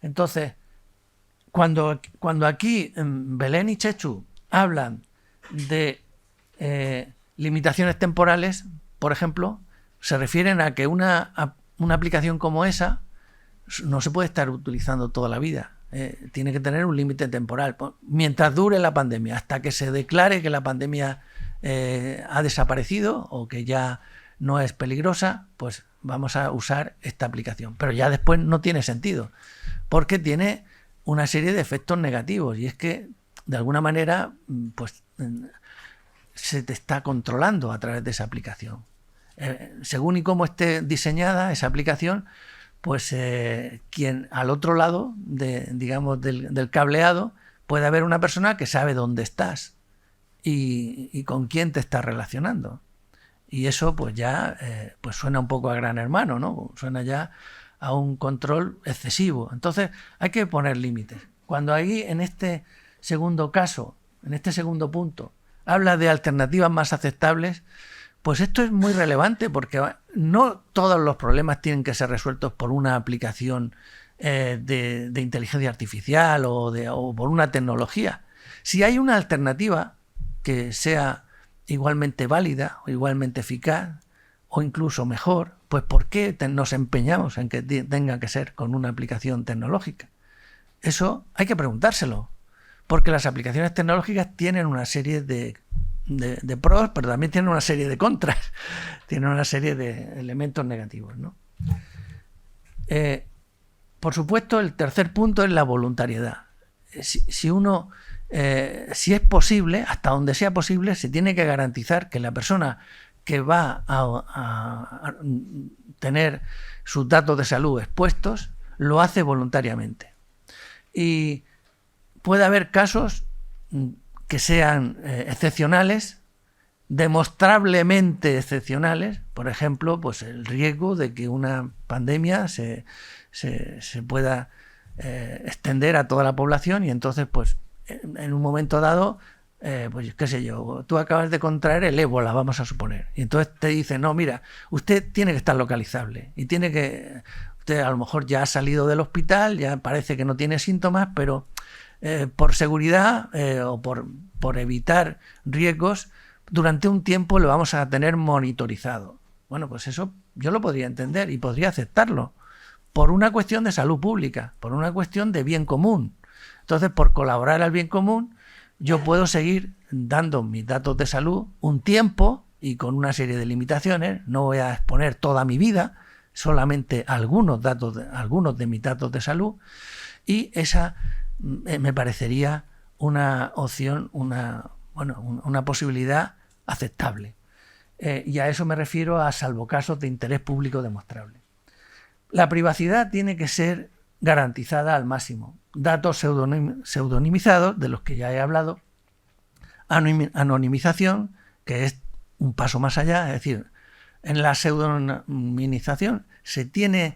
Speaker 2: Entonces, cuando aquí Belén y Chechu hablan de limitaciones temporales, por ejemplo, se refieren a que una aplicación como esa no se puede estar utilizando toda la vida. Tiene que tener un límite temporal. Mientras dure la pandemia, hasta que se declare que la pandemia ha desaparecido o que ya no es peligrosa, pues vamos a usar esta aplicación. Pero ya después no tiene sentido, porque tiene una serie de efectos negativos, y es que de alguna manera pues se te está controlando a través de esa aplicación. Según y cómo esté diseñada esa aplicación, pues quien al otro lado del cableado puede haber una persona que sabe dónde estás y con quién te estás relacionando. Y eso pues ya pues suena un poco a Gran Hermano, ¿no? Suena ya a un control excesivo. Entonces hay que poner límites. Cuando ahí en este segundo caso, en este segundo punto, habla de alternativas más aceptables, pues esto es muy relevante, porque no todos los problemas tienen que ser resueltos por una aplicación de inteligencia artificial o por una tecnología. Si hay una alternativa que sea igualmente válida o igualmente eficaz o incluso mejor, pues ¿por qué nos empeñamos en que tenga que ser con una aplicación tecnológica? Eso hay que preguntárselo, porque las aplicaciones tecnológicas tienen una serie de pros, pero también tienen una serie de contras, tienen una serie de elementos negativos, ¿no? Por supuesto, el tercer punto es la voluntariedad. Si es posible, hasta donde sea posible, se tiene que garantizar que la persona que va a tener sus datos de salud expuestos lo hace voluntariamente. Y puede haber casos que sean excepcionales, demostrablemente excepcionales, por ejemplo, pues el riesgo de que una pandemia se pueda extender a toda la población, y entonces pues en un momento dado pues qué sé yo, tú acabas de contraer el ébola, vamos a suponer, y entonces te dicen, no, mira, usted tiene que estar localizable y usted a lo mejor ya ha salido del hospital, ya parece que no tiene síntomas, pero por seguridad o por evitar riesgos, durante un tiempo lo vamos a tener monitorizado. Bueno, pues eso yo lo podría entender y podría aceptarlo, por una cuestión de salud pública, por una cuestión de bien común. Entonces, por colaborar al bien común, yo puedo seguir dando mis datos de salud un tiempo y con una serie de limitaciones. No voy a exponer toda mi vida, solamente algunos de mis datos de salud, y esa me parecería una opción, una posibilidad aceptable. Y a eso me refiero a salvo casos de interés público demostrable. La privacidad tiene que ser garantizada al máximo. Datos pseudonimizados, de los que ya he hablado, anonimización, que es un paso más allá, es decir, en la pseudonimización se tiene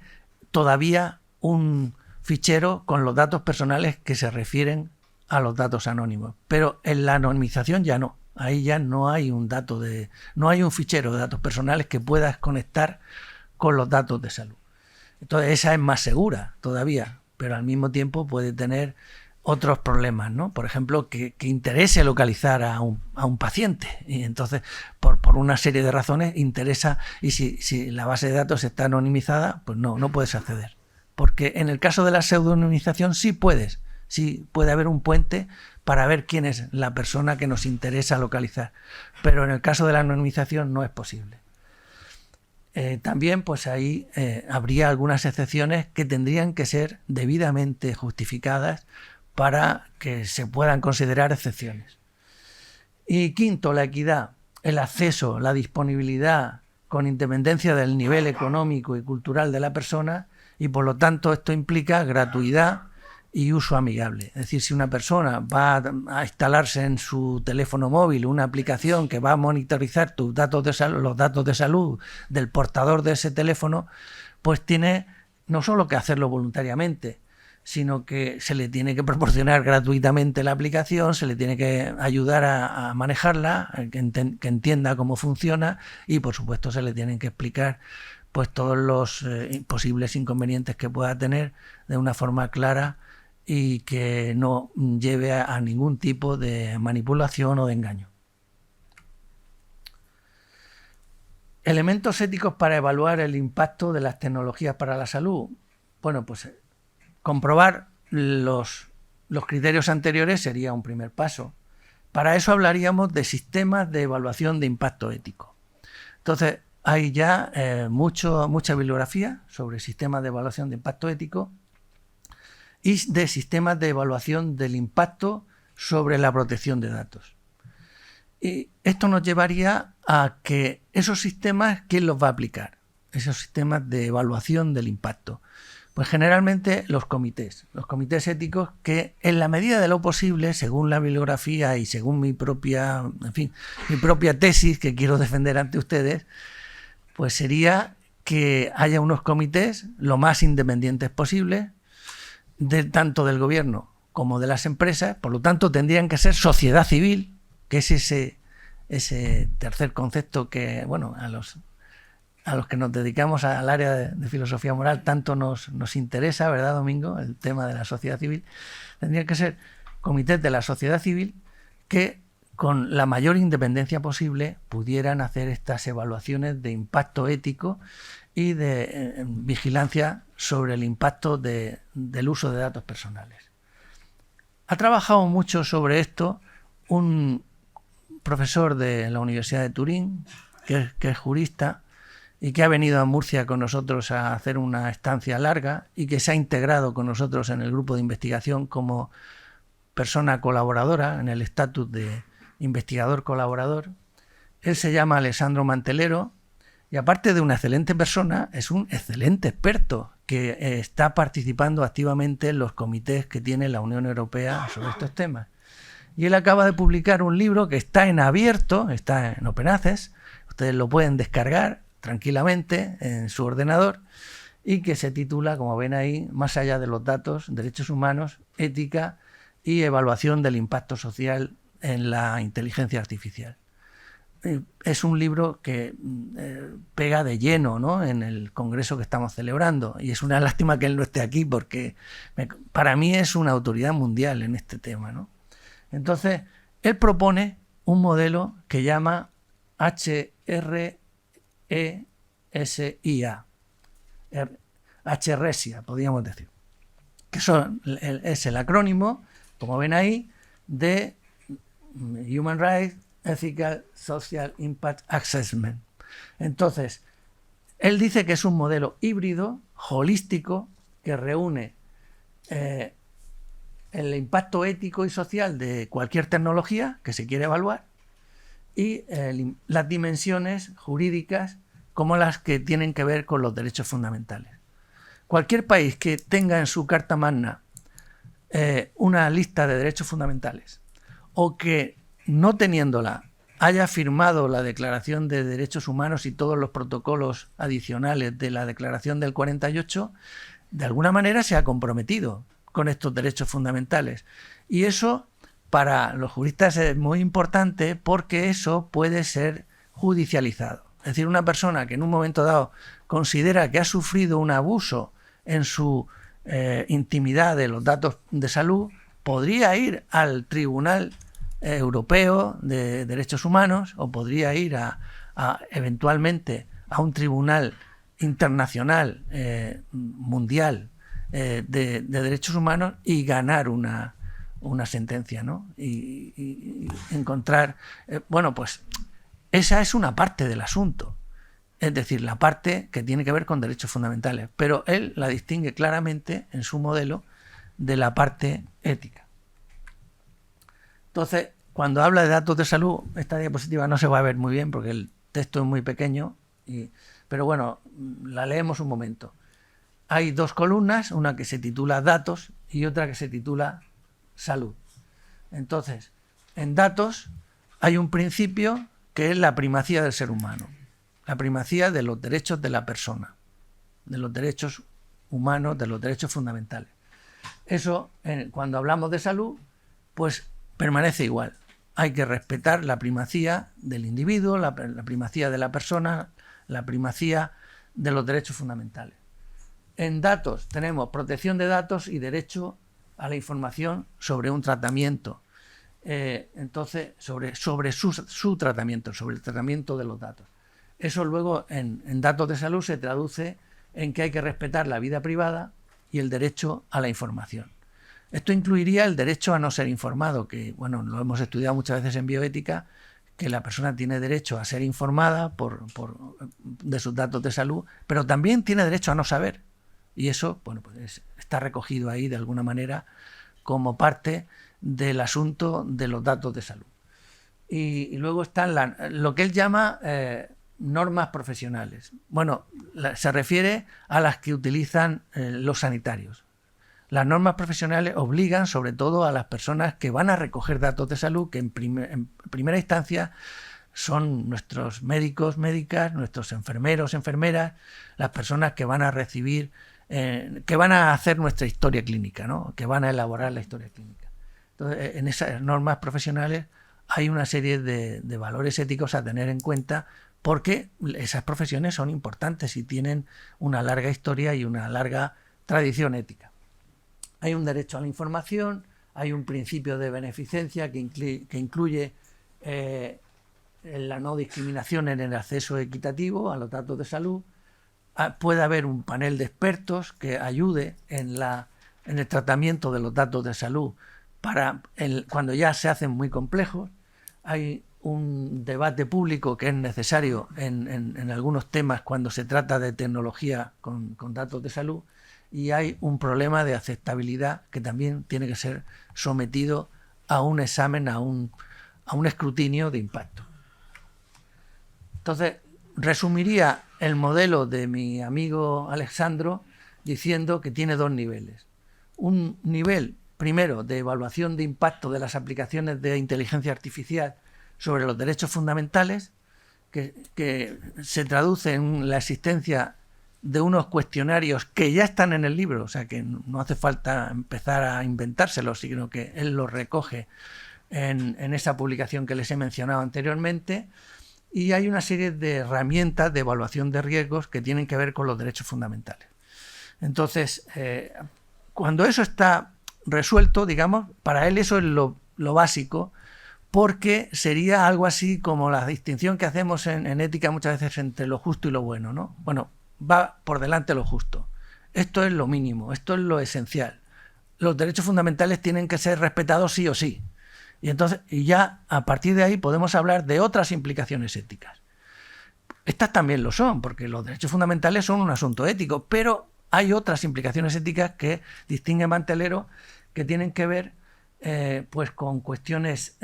Speaker 2: todavía un fichero con los datos personales que se refieren a los datos anónimos, pero en la anonimización ya no. Ahí ya no hay no hay un fichero de datos personales que puedas conectar con los datos de salud. Entonces esa es más segura todavía, pero al mismo tiempo puede tener otros problemas, ¿no? Por ejemplo, que interese localizar a un paciente, y entonces por una serie de razones interesa, y si la base de datos está anonimizada, pues no puedes acceder. Porque en el caso de la pseudonimización sí puede haber un puente para ver quién es la persona que nos interesa localizar, pero en el caso de la anonimización no es posible. También pues ahí habría algunas excepciones que tendrían que ser debidamente justificadas para que se puedan considerar excepciones. Y quinto, la equidad, el acceso, la disponibilidad con independencia del nivel económico y cultural de la persona, y por lo tanto esto implica gratuidad y uso amigable. Es decir, si una persona va a instalarse en su teléfono móvil una aplicación que va a monitorizar tus datos de salud, los datos de salud del portador de ese teléfono, pues tiene no solo que hacerlo voluntariamente, sino que se le tiene que proporcionar gratuitamente la aplicación, se le tiene que ayudar a manejarla, que entienda cómo funciona, y por supuesto se le tienen que explicar pues todos los posibles inconvenientes que pueda tener de una forma clara y que no lleve a ningún tipo de manipulación o de engaño. Elementos éticos para evaluar el impacto de las tecnologías para la salud. Bueno, pues comprobar los criterios anteriores sería un primer paso. Para eso hablaríamos de sistemas de evaluación de impacto ético. Entonces, hay ya mucha bibliografía sobre sistemas de evaluación de impacto ético y de sistemas de evaluación del impacto sobre la protección de datos. Y esto nos llevaría a que esos sistemas, ¿quién los va a aplicar? Esos sistemas de evaluación del impacto. Pues generalmente los comités éticos que en la medida de lo posible, según la bibliografía y según mi propia tesis que quiero defender ante ustedes, pues sería que haya unos comités lo más independientes posible, tanto del gobierno como de las empresas. Por lo tanto tendrían que ser sociedad civil, que es ese tercer concepto que, bueno, a los que nos dedicamos al área de filosofía moral tanto nos interesa, ¿verdad, Domingo? El tema de la sociedad civil. Tendrían que ser comités de la sociedad civil que con la mayor independencia posible pudieran hacer estas evaluaciones de impacto ético y de vigilancia sobre el impacto del uso de datos personales. Ha trabajado mucho sobre esto un profesor de la Universidad de Turín, que es jurista, y que ha venido a Murcia con nosotros a hacer una estancia larga y que se ha integrado con nosotros en el grupo de investigación como persona colaboradora, en el estatus de investigador colaborador. Él se llama Alessandro Mantelero y aparte de una excelente persona, es un excelente experto que está participando activamente en los comités que tiene la Unión Europea sobre estos temas. Y él acaba de publicar un libro que está en abierto, está en Open Access, ustedes lo pueden descargar tranquilamente en su ordenador y que se titula, como ven ahí, Más allá de los datos, derechos humanos, ética y evaluación del impacto social en la inteligencia artificial. Es un libro que pega de lleno, ¿no?, en el congreso que estamos celebrando, y es una lástima que él no esté aquí porque para mí es una autoridad mundial en este tema, ¿no? Entonces, él propone un modelo que llama HRESIA, HRESIA, podríamos decir, que es el acrónimo, como ven ahí, de Human Rights, Ethical, Social Impact Assessment. Entonces, él dice que es un modelo híbrido, holístico, que reúne el impacto ético y social de cualquier tecnología que se quiere evaluar y las dimensiones jurídicas como las que tienen que ver con los derechos fundamentales. Cualquier país que tenga en su Carta Magna una lista de derechos fundamentales o que, no teniéndola, haya firmado la Declaración de Derechos Humanos y todos los protocolos adicionales de la Declaración del 48, de alguna manera se ha comprometido con estos derechos fundamentales. Y eso para los juristas es muy importante porque eso puede ser judicializado. Es decir, una persona que en un momento dado considera que ha sufrido un abuso en su intimidad de los datos de salud, podría ir al Tribunal Europeo de Derechos Humanos o podría ir eventualmente a un tribunal internacional mundial de derechos humanos y ganar una sentencia, ¿no? Y encontrar, bueno, pues esa es una parte del asunto, es decir, la parte que tiene que ver con derechos fundamentales, pero él la distingue claramente en su modelo de la parte ética. Entonces, cuando habla de datos de salud, esta diapositiva no se va a ver muy bien porque el texto es muy pequeño, pero bueno, la leemos un momento. Hay dos columnas, una que se titula datos y otra que se titula salud. Entonces, en datos hay un principio que es la primacía del ser humano, la primacía de los derechos de la persona, de los derechos humanos, de los derechos fundamentales. Eso, cuando hablamos de salud, pues permanece igual. Hay que respetar la primacía del individuo, la primacía de la persona, la primacía de los derechos fundamentales. En datos tenemos protección de datos y derecho a la información sobre un tratamiento. Entonces, sobre su tratamiento, sobre el tratamiento de los datos. Eso luego en datos de salud se traduce en que hay que respetar la vida privada y el derecho a la información. Esto incluiría el derecho a no ser informado, que bueno, lo hemos estudiado muchas veces en bioética, que la persona tiene derecho a ser informada de sus datos de salud, pero también tiene derecho a no saber. Y eso, bueno, pues está recogido ahí de alguna manera como parte del asunto de los datos de salud. Y luego están lo que él llama normas profesionales. Bueno, se refiere a las que utilizan los sanitarios. Las normas profesionales obligan sobre todo a las personas que van a recoger datos de salud, que en primera instancia son nuestros médicos, médicas, nuestros enfermeros, enfermeras, las personas que van a recibir, que van a hacer nuestra historia clínica, ¿no? Que van a elaborar la historia clínica. Entonces, en esas normas profesionales hay una serie de valores éticos a tener en cuenta porque esas profesiones son importantes y tienen una larga historia y una larga tradición ética. Hay un derecho a la información, hay un principio de beneficencia que incluye la no discriminación en el acceso equitativo a los datos de salud. Puede haber un panel de expertos que ayude en el tratamiento de los datos de salud cuando ya se hacen muy complejos. Hay un debate público que es necesario en algunos temas cuando se trata de tecnología con datos de salud. Y hay un problema de aceptabilidad que también tiene que ser sometido a un examen, a un escrutinio de impacto. Entonces, resumiría el modelo de mi amigo Alexandro diciendo que tiene dos niveles. Un nivel, primero, de evaluación de impacto de las aplicaciones de inteligencia artificial sobre los derechos fundamentales, que se traduce en la existencia de unos cuestionarios que ya están en el libro, o sea que no hace falta empezar a inventárselos, sino que él los recoge en esa publicación que les he mencionado anteriormente, y hay una serie de herramientas de evaluación de riesgos que tienen que ver con los derechos fundamentales. Entonces, cuando eso está resuelto, digamos, para él eso es lo básico, porque sería algo así como la distinción que hacemos en ética muchas veces entre lo justo y lo bueno, ¿no? Bueno, va por delante lo justo. Esto es lo mínimo, esto es lo esencial. Los derechos fundamentales tienen que ser respetados sí o sí. Y ya a partir de ahí podemos hablar de otras implicaciones éticas. Estas también lo son, porque los derechos fundamentales son un asunto ético, pero hay otras implicaciones éticas que distingue Mantelero que tienen que ver pues con cuestiones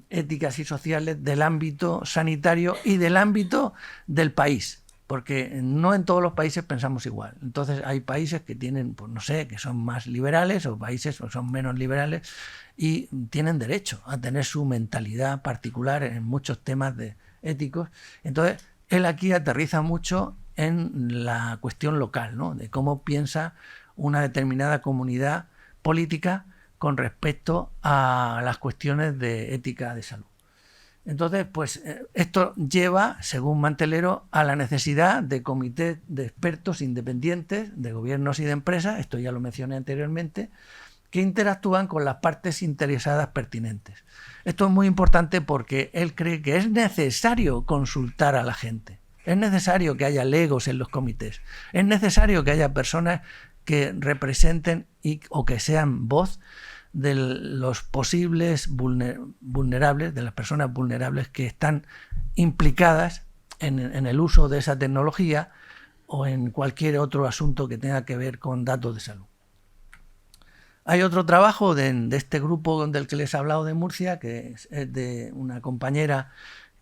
Speaker 2: éticas y sociales del ámbito sanitario y del ámbito del país, porque no en todos los países pensamos igual. Entonces hay países que tienen, pues no sé, que son más liberales, o países que son menos liberales, y tienen derecho a tener su mentalidad particular en muchos temas éticos. Entonces él aquí aterriza mucho en la cuestión local, ¿no?, de cómo piensa una determinada comunidad política con respecto a las cuestiones de ética de salud. Entonces, pues esto lleva, según Mantelero, a la necesidad de comités de expertos independientes, de gobiernos y de empresas, esto ya lo mencioné anteriormente, que interactúan con las partes interesadas pertinentes. Esto es muy importante porque él cree que es necesario consultar a la gente, es necesario que haya legos en los comités, es necesario que haya personas que representen o que sean voz de los posibles vulnerables, de las personas vulnerables que están implicadas en el uso de esa tecnología o en cualquier otro asunto que tenga que ver con datos de salud. Hay otro trabajo de este grupo del que les he hablado de Murcia, que es de una compañera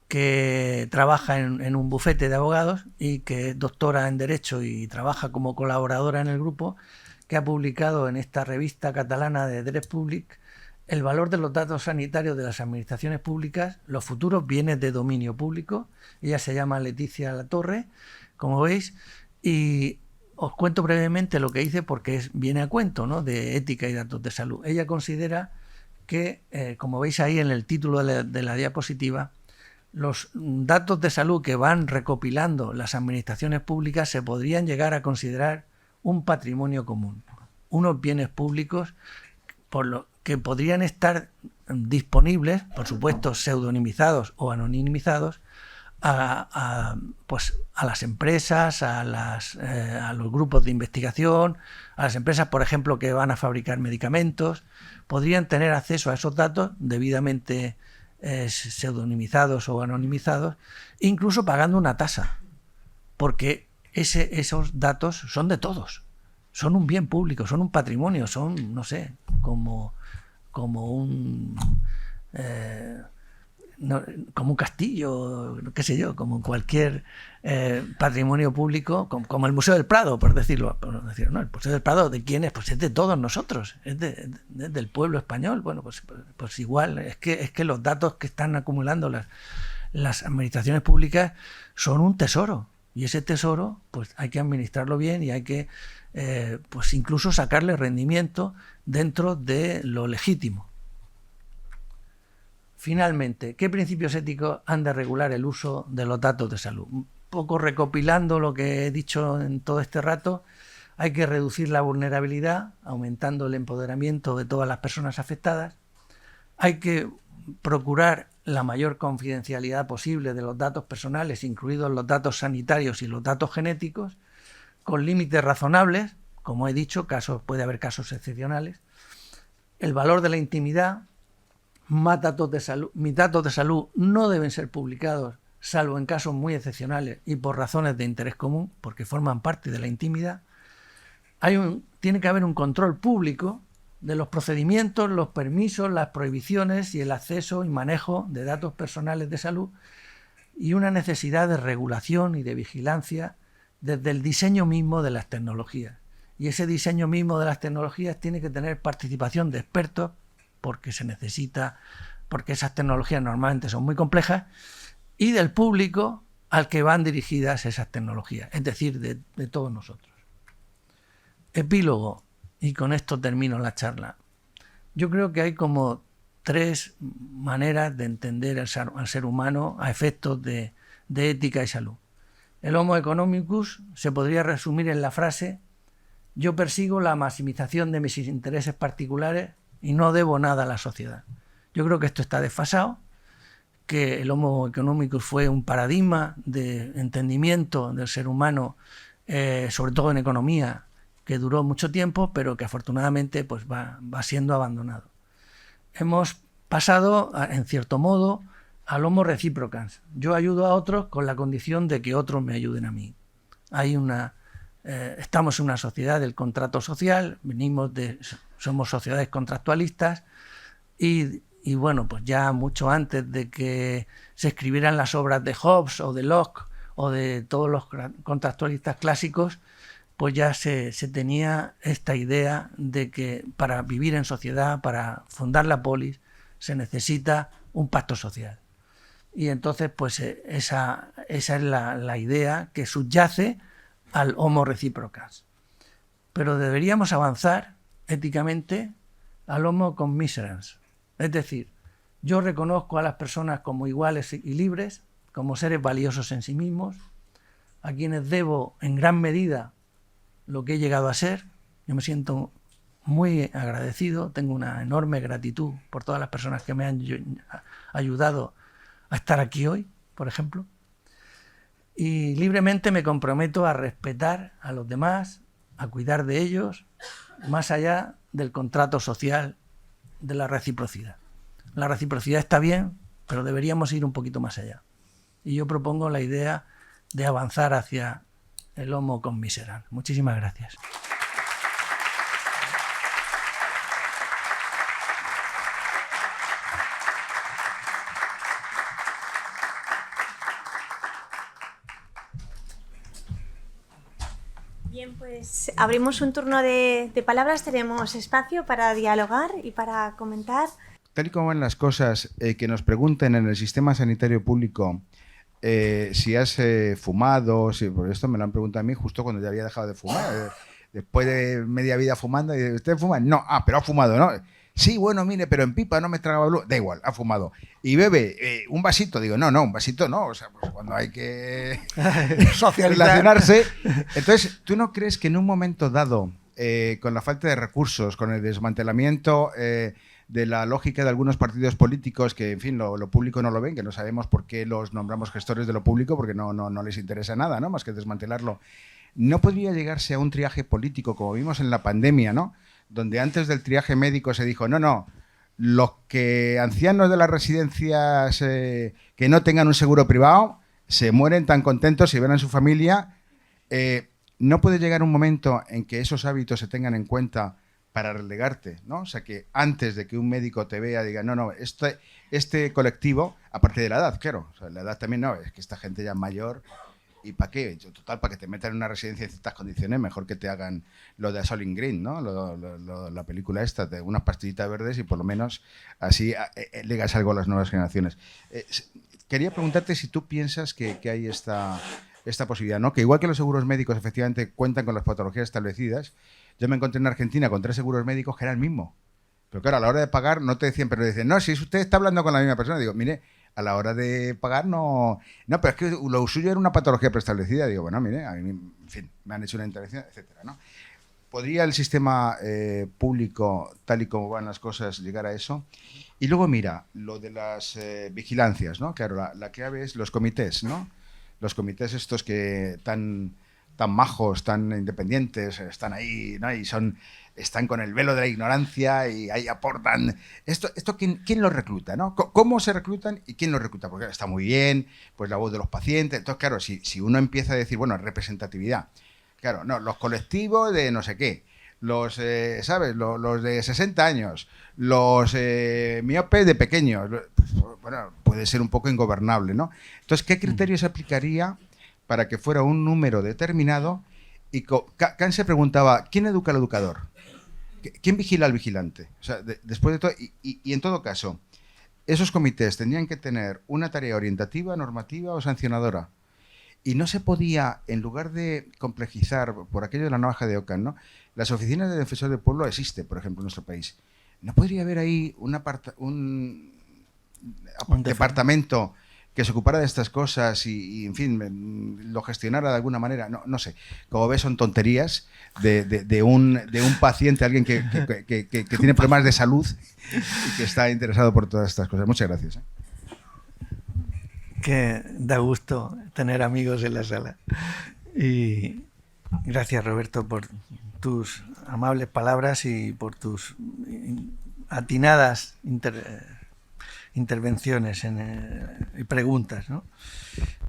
Speaker 2: que trabaja en un bufete de abogados y que es doctora en Derecho y trabaja como colaboradora en el grupo, que ha publicado en esta revista catalana de Dret Públic el valor de los datos sanitarios de las administraciones públicas, los futuros bienes de dominio público. Ella se llama Leticia Latorre, como veis, y os cuento brevemente lo que dice porque viene a cuento, ¿no?, de ética y datos de salud. Ella considera que, como veis ahí en el título de la diapositiva, los datos de salud que van recopilando las administraciones públicas se podrían llegar a considerar un patrimonio común, unos bienes públicos por lo que podrían estar disponibles, por supuesto pseudonimizados o anonimizados, a las empresas, a los grupos de investigación, a las empresas, por ejemplo, que van a fabricar medicamentos. Podrían tener acceso a esos datos debidamente pseudonimizados o anonimizados, incluso pagando una tasa, porque esos datos son de todos, son un bien público, son un patrimonio, son, no sé, como un como un castillo, qué sé yo, como cualquier patrimonio público, como el Museo del Prado, por decirlo. No, el Museo del Prado, ¿de quién es? Pues es de todos nosotros, es del pueblo español. Bueno, pues igual, es que los datos que están acumulando las administraciones públicas son un tesoro, y ese tesoro pues hay que administrarlo bien y hay que pues incluso sacarle rendimiento dentro de lo legítimo. Finalmente, ¿qué principios éticos han de regular el uso de los datos de salud? Un poco recopilando lo que he dicho en todo este rato, hay que reducir la vulnerabilidad, aumentando el empoderamiento de todas las personas afectadas. Hay que procurar la mayor confidencialidad posible de los datos personales, incluidos los datos sanitarios y los datos genéticos, con límites razonables. Como he dicho, puede haber casos excepcionales. El valor de la intimidad. Mis datos de salud no deben ser publicados, salvo en casos muy excepcionales y por razones de interés común, porque forman parte de la intimidad. Tiene que haber un control público de los procedimientos, los permisos, las prohibiciones y el acceso y manejo de datos personales de salud, y una necesidad de regulación y de vigilancia desde el diseño mismo de las tecnologías. Y ese diseño mismo de las tecnologías tiene que tener participación de expertos, porque se necesita, porque esas tecnologías normalmente son muy complejas, y del público al que van dirigidas esas tecnologías, es decir, de todos nosotros. Epílogo, y con esto termino la charla. Yo creo que hay como 3 maneras de entender al ser humano a efectos de ética y salud. El Homo economicus se podría resumir en la frase: yo persigo la maximización de mis intereses particulares y no debo nada a la sociedad. Yo creo que esto está desfasado, que el Homo economicus fue un paradigma de entendimiento del ser humano, sobre todo en economía, que duró mucho tiempo, pero que afortunadamente pues va siendo abandonado. Hemos pasado, en cierto modo, al Homo reciprocans. Yo ayudo a otros con la condición de que otros me ayuden a mí. Estamos en una sociedad del contrato social, somos sociedades contractualistas, Y bueno, pues ya mucho antes de que se escribieran las obras de Hobbes o de Locke o de todos los contractualistas clásicos, pues ya se tenía esta idea de que para vivir en sociedad, para fundar la polis, se necesita un pacto social. Y entonces, pues esa es la idea que subyace al homo reciprocas. Pero deberíamos avanzar éticamente al homo commiserans. Es decir, yo reconozco a las personas como iguales y libres, como seres valiosos en sí mismos, a quienes debo en gran medida lo que he llegado a ser. Yo me siento muy agradecido, tengo una enorme gratitud por todas las personas que me han ayudado a estar aquí hoy, por ejemplo. Y libremente me comprometo a respetar a los demás, a cuidar de ellos, más allá del contrato social de la reciprocidad. La reciprocidad está bien, pero deberíamos ir un poquito más allá. Y yo propongo la idea de avanzar hacia el homo commiserans. Muchísimas gracias.
Speaker 1: Bien, pues abrimos un turno de palabras. Tenemos espacio para dialogar y para comentar.
Speaker 3: Tal y como van las cosas, que nos pregunten en el sistema sanitario público si has fumado, por esto me lo han preguntado a mí justo cuando ya había dejado de fumar, después de media vida fumando, y ¿usted fuma? No, pero ha fumado, ¿no? Sí, bueno, mire, pero en pipa no me tragaba da igual, ha fumado. Y bebe un vasito, digo, no, un vasito no, o sea, pues cuando hay que relacionarse. Entonces, ¿tú no crees que en un momento dado, con la falta de recursos, con el desmantelamiento de la lógica de algunos partidos políticos que, en fin, lo público no lo ven, que no sabemos por qué los nombramos gestores de lo público, porque no les interesa nada, ¿no? Más que desmantelarlo. ¿No podría llegarse a un triaje político, como vimos en la pandemia, ¿no? Donde antes del triaje médico se dijo, no, los que ancianos de las residencias que no tengan un seguro privado se mueren tan contentos si ven a su familia. ¿No puede llegar un momento en que esos hábitos se tengan en cuenta para relegarte, ¿no? O sea, que antes de que un médico te vea diga, no, este colectivo, aparte de la edad, claro, o sea, la edad también no, es que esta gente ya es mayor, ¿y para qué? Total, para que te metan en una residencia en ciertas condiciones, mejor que te hagan lo de Soylent Green, ¿no? La película esta, de unas pastillitas verdes y por lo menos así legas algo a las nuevas generaciones. Quería preguntarte si tú piensas que hay esta posibilidad, ¿no? Que igual que los seguros médicos efectivamente cuentan con las patologías establecidas. Yo me encontré en Argentina con 3 seguros médicos que eran el mismo. Pero claro, a la hora de pagar no te decían, pero decían, no, si usted está hablando con la misma persona. Digo, mire, a la hora de pagar no, pero es que lo suyo era una patología preestablecida. Digo, bueno, mire, a mí, en fin, me han hecho una intervención, etcétera, ¿no? ¿Podría el sistema público, tal y como van las cosas, llegar a eso? Y luego, mira, lo de las vigilancias, ¿no? Claro, la clave es los comités, ¿no? Los comités estos que tan majos, tan independientes, están ahí, ¿no? Y están con el velo de la ignorancia y ahí aportan. ¿Esto quién los recluta, ¿no? ¿Cómo se reclutan y quién los recluta? Porque está muy bien, pues la voz de los pacientes. Entonces, claro, si uno empieza a decir, bueno, representatividad, claro, no, los colectivos de no sé qué, los, ¿sabes? Los de 60 años, los miopes de pequeños, pues, bueno, puede ser un poco ingobernable, ¿no? Entonces, ¿qué criterios aplicaría para que fuera un número determinado? Y Kant se preguntaba, ¿quién educa al educador? ¿Quién vigila al vigilante? O sea, después de todo, y en todo caso, esos comités tendrían que tener una tarea orientativa, normativa o sancionadora. Y no se podía, en lugar de complejizar por aquello de la navaja de Ockham, ¿no? Las oficinas de defensor del pueblo existen, por ejemplo, en nuestro país. ¿No podría haber ahí un departamento que se ocupara de estas cosas y en fin, lo gestionara de alguna manera? No sé. Como ves, son tonterías de un paciente, alguien que tiene problemas de salud y que está interesado por todas estas cosas. Muchas gracias.
Speaker 2: Que da gusto tener amigos en la sala. Y gracias, Roberto, por tus amables palabras y por tus atinadas intervenciones y preguntas, ¿no?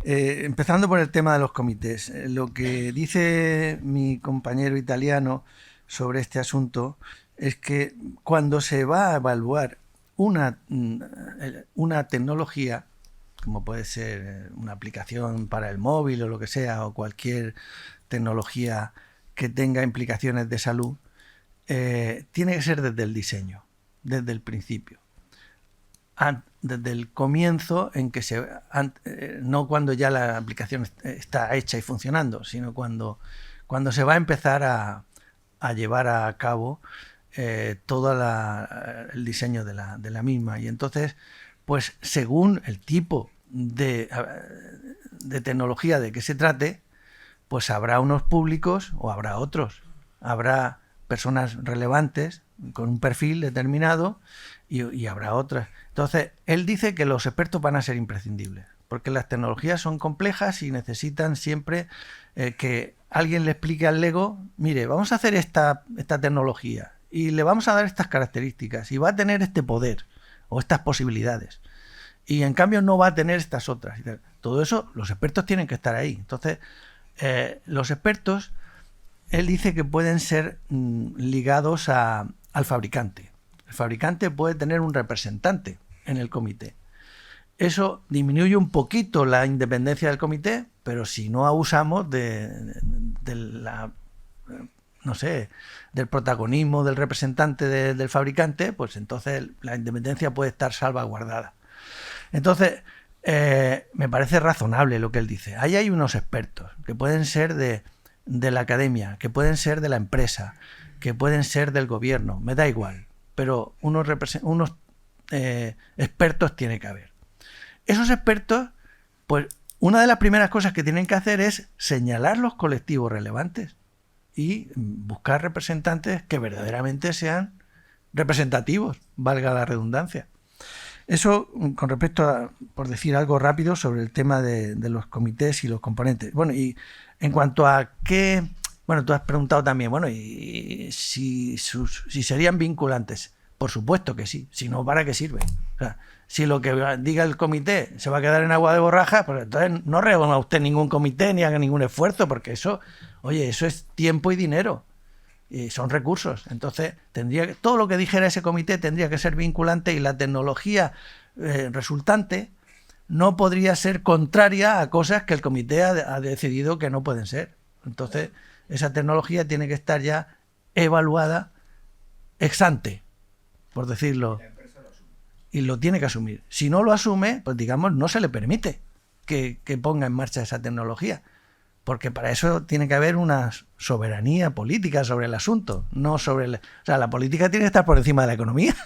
Speaker 2: Empezando por el tema de los comités. Lo que dice mi compañero italiano sobre este asunto es que cuando se va a evaluar una tecnología, como puede ser una aplicación para el móvil o lo que sea, o cualquier tecnología que tenga implicaciones de salud, tiene que ser desde el diseño, desde el principio. Desde el comienzo, en que no cuando ya la aplicación está hecha y funcionando, sino cuando se va a empezar a llevar a cabo todo el diseño de la misma. Y entonces, pues según el tipo de tecnología de que se trate, pues habrá unos públicos o habrá otros. Habrá personas relevantes con un perfil determinado y habrá otras. Entonces, él dice que los expertos van a ser imprescindibles, porque las tecnologías son complejas y necesitan siempre que alguien le explique al Lego, mire, vamos a hacer esta tecnología y le vamos a dar estas características y va a tener este poder o estas posibilidades. Y en cambio no va a tener estas otras. Todo eso, los expertos tienen que estar ahí. Entonces, los expertos, él dice que pueden ser ligados al fabricante. El fabricante puede tener un representante en el comité. Eso disminuye un poquito la independencia del comité, pero si no abusamos del protagonismo del representante del fabricante, pues entonces la independencia puede estar salvaguardada. Entonces, me parece razonable lo que él dice. Ahí hay unos expertos que pueden ser de la academia, que pueden ser de la empresa, que pueden ser del gobierno, me da igual, pero unos expertos tiene que haber. Esos expertos, pues una de las primeras cosas que tienen que hacer es señalar los colectivos relevantes y buscar representantes que verdaderamente sean representativos, valga la redundancia. Eso con respecto a, por decir algo rápido, sobre el tema de los comités y los componentes. Bueno, y en cuanto a qué... Bueno, tú has preguntado también, bueno, y si serían vinculantes. Por supuesto que sí, si no, ¿para qué sirve? O sea, si lo que diga el comité se va a quedar en agua de borraja, pues entonces no reúna usted ningún comité ni haga ningún esfuerzo, porque eso, oye, eso es tiempo y dinero. Y son recursos. Entonces, todo lo que dijera ese comité tendría que ser vinculante y la tecnología resultante no podría ser contraria a cosas que el comité ha decidido que no pueden ser. Entonces, esa tecnología tiene que estar ya evaluada ex ante, por decirlo, y lo tiene que asumir. Si no lo asume, pues digamos, no se le permite que ponga en marcha esa tecnología, porque para eso tiene que haber una soberanía política sobre el asunto, no sobre o sea, la política tiene que estar por encima de la economía.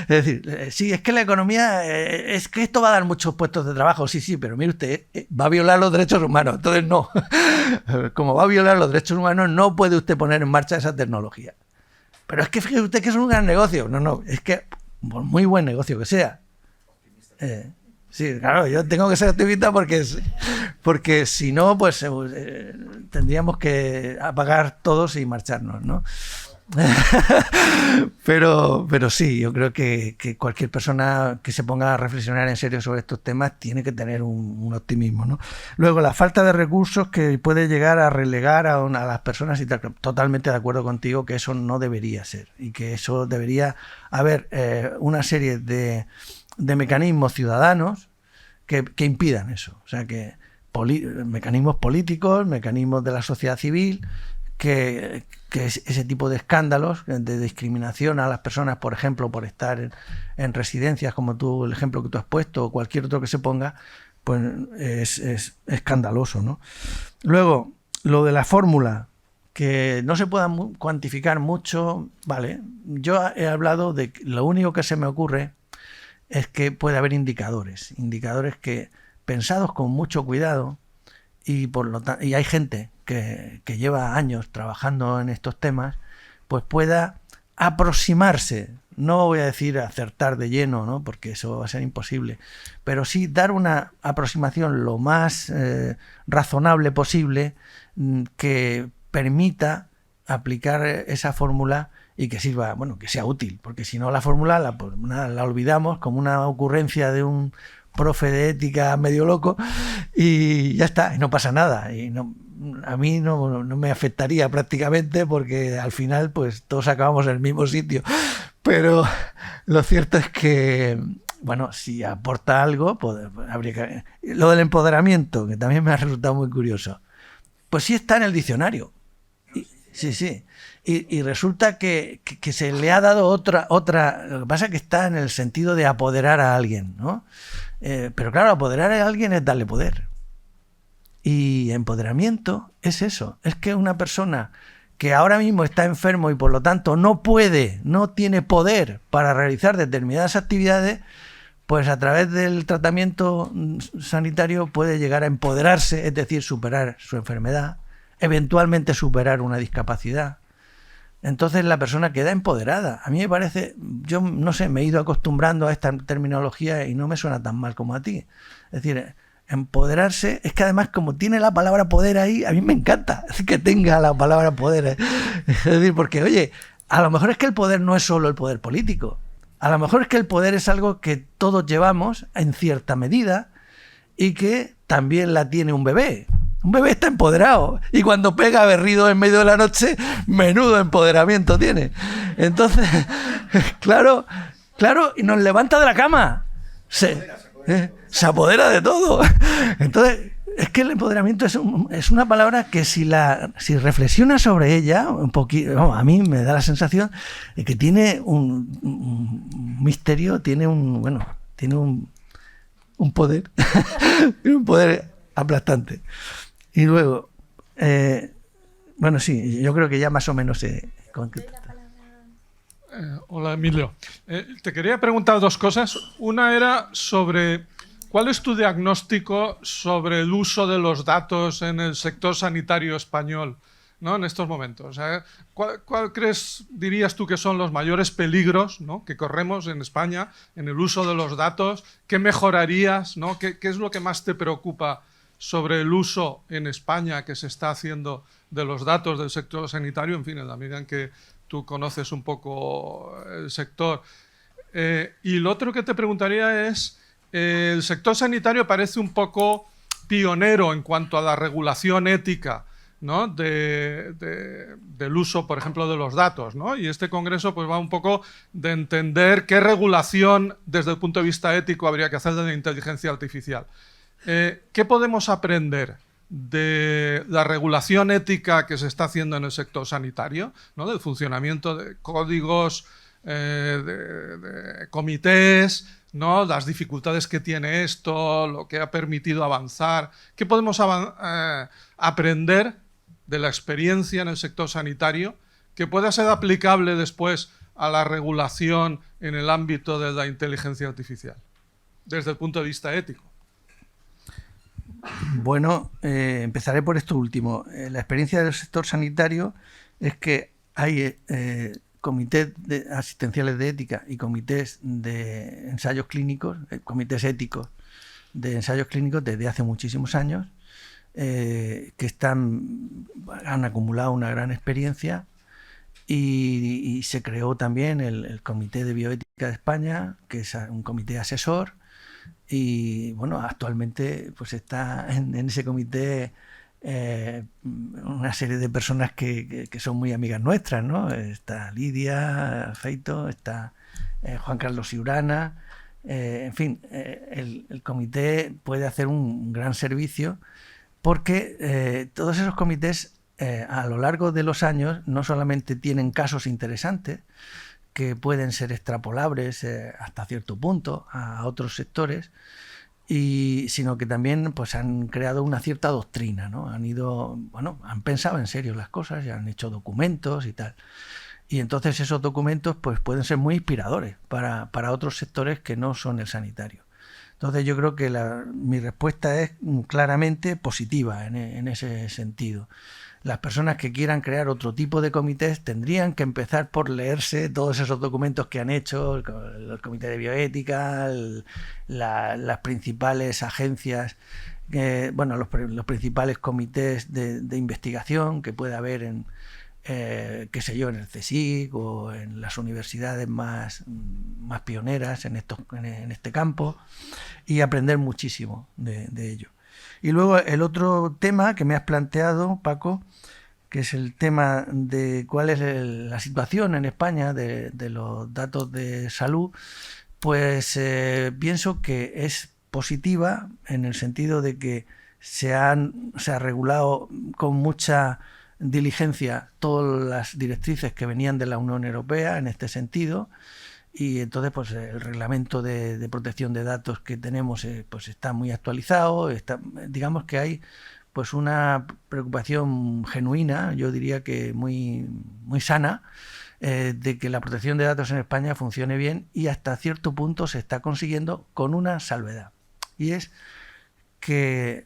Speaker 2: Es decir, sí, es que la economía, es que esto va a dar muchos puestos de trabajo, sí, pero mire usted, va a violar los derechos humanos, entonces no. Como va a violar los derechos humanos, no puede usted poner en marcha esa tecnología. Pero es que fíjese usted que es un gran negocio. No, es que por muy buen negocio que sea. Sí, claro, yo tengo que ser optimista porque si no, pues tendríamos que apagar todos y marcharnos, ¿no? pero sí, yo creo que cualquier persona que se ponga a reflexionar en serio sobre estos temas tiene que tener un optimismo, ¿no? Luego, la falta de recursos que puede llegar a relegar a las personas y tal. Totalmente de acuerdo contigo que eso no debería ser y que eso debería haber una serie de mecanismos ciudadanos que impidan eso. O sea, que mecanismos políticos, mecanismos de la sociedad civil, que ese tipo de escándalos de discriminación a las personas, por ejemplo, por estar en residencias, como el ejemplo que tú has puesto, o cualquier otro que se ponga, pues es escandaloso, ¿no? Luego, lo de la fórmula, que no se pueda cuantificar mucho, vale. Yo he hablado de que lo único que se me ocurre es que puede haber indicadores que, pensados con mucho cuidado, y hay gente que lleva años trabajando en estos temas, pues pueda aproximarse, no voy a decir acertar de lleno, ¿no? Porque eso va a ser imposible, pero sí dar una aproximación lo más razonable posible, que permita aplicar esa fórmula y que sirva, bueno, que sea útil, porque si no la fórmula la olvidamos como una ocurrencia de un profe de ética medio loco y ya está, y no pasa nada. Y a mí no me afectaría prácticamente, porque al final pues todos acabamos en el mismo sitio. Pero lo cierto es que, bueno, si aporta algo, pues habría que... Lo del empoderamiento, que también me ha resultado muy curioso, pues sí está en el diccionario. Sí, sí. Y resulta que se le ha dado otra... Lo que pasa es que está en el sentido de apoderar a alguien, ¿no? Pero claro, apoderar a alguien es darle poder. Y empoderamiento es eso. Es que una persona que ahora mismo está enfermo y por lo tanto no tiene poder para realizar determinadas actividades, pues a través del tratamiento sanitario puede llegar a empoderarse, es decir, superar su enfermedad, eventualmente superar una discapacidad. Entonces la persona queda empoderada. A mí me parece, yo no sé, me he ido acostumbrando a esta terminología y no me suena tan mal como a ti. Es decir, empoderarse, es que además como tiene la palabra poder ahí, a mí me encanta que tenga la palabra poder. Es decir, porque oye, a lo mejor es que el poder no es solo el poder político. A lo mejor es que el poder es algo que todos llevamos en cierta medida y que también la tiene un bebé. Un bebé está empoderado y cuando pega berrido en medio de la noche, menudo empoderamiento tiene. Entonces, claro, y nos levanta de la cama. Se apodera de todo. Entonces, es que el empoderamiento es una palabra que si reflexionas sobre ella un poquito, a mí me da la sensación de que tiene un misterio, tiene un poder, tiene un poder aplastante. Y luego, bueno, sí, yo creo que ya más o menos se concreta.
Speaker 4: Hola, Emilio. Te quería preguntar dos cosas. Una era sobre cuál es tu diagnóstico sobre el uso de los datos en el sector sanitario español, ¿no? En estos momentos. O sea, ¿cuál dirías tú que son los mayores peligros, ¿no?, que corremos en España en el uso de los datos? ¿Qué mejorarías, ¿no? ¿Qué es lo que más te preocupa sobre el uso en España que se está haciendo de los datos del sector sanitario? En fin, en la medida en que tú conoces un poco el sector. Y lo otro que te preguntaría es, el sector sanitario parece un poco pionero en cuanto a la regulación ética, ¿no?, del uso, por ejemplo, de los datos, ¿no? Y este congreso pues va un poco de entender qué regulación desde el punto de vista ético habría que hacer de la inteligencia artificial. ¿Qué podemos aprender de la regulación ética que se está haciendo en el sector sanitario, ¿no?, del funcionamiento de códigos, de comités, ¿no?, las dificultades que tiene esto, lo que ha permitido avanzar? ¿Qué podemos aprender de la experiencia en el sector sanitario que pueda ser aplicable después a la regulación en el ámbito de la inteligencia artificial, desde el punto de vista ético?
Speaker 2: Bueno, empezaré por esto último. La experiencia del sector sanitario es que hay comités asistenciales de ética y comités de ensayos clínicos, comités éticos de ensayos clínicos desde hace muchísimos años, que han acumulado una gran experiencia y se creó también el Comité de Bioética de España, que es un comité asesor. Y bueno, actualmente pues está en ese comité una serie de personas que son muy amigas nuestras, ¿no? Está Lidia Feito, está Juan Carlos Ciurana, en fin, el comité puede hacer un gran servicio porque todos esos comités a lo largo de los años no solamente tienen casos interesantes que pueden ser extrapolables hasta cierto punto a otros sectores, sino que también pues han creado una cierta doctrina, ¿no? Han pensado en serio las cosas y han hecho documentos y tal. Y entonces esos documentos pues pueden ser muy inspiradores para otros sectores que no son el sanitario. Entonces yo creo que mi respuesta es claramente positiva en ese sentido. Las personas que quieran crear otro tipo de comités tendrían que empezar por leerse todos esos documentos que han hecho el Comité de Bioética, las principales agencias, los principales comités de investigación que puede haber en el CSIC o en las universidades más pioneras en este campo, y aprender muchísimo de ello. Y luego el otro tema que me has planteado, Paco, que es el tema de cuál es la situación en España de los datos de salud, pues pienso que es positiva en el sentido de que se ha regulado con mucha diligencia todas las directrices que venían de la Unión Europea en este sentido, y entonces pues el reglamento de protección de datos que tenemos pues está muy actualizado. Digamos que hay pues una preocupación genuina, yo diría que muy, muy sana, de que la protección de datos en España funcione bien, y hasta cierto punto se está consiguiendo con una salvedad, y es que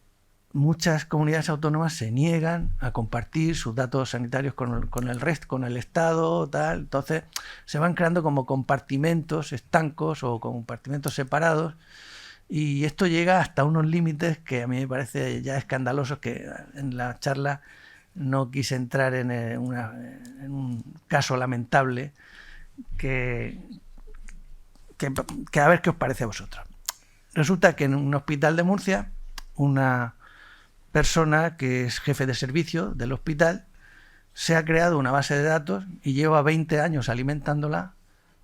Speaker 2: muchas comunidades autónomas se niegan a compartir sus datos sanitarios con el resto, con el Estado, tal. Entonces se van creando como compartimentos estancos o compartimentos separados, y esto llega hasta unos límites que a mí me parece ya escandalosos, que en la charla no quise entrar en un caso lamentable que a ver qué os parece a vosotros. Resulta que en un hospital de Murcia, una persona que es jefe de servicio del hospital se ha creado una base de datos y lleva 20 años alimentándola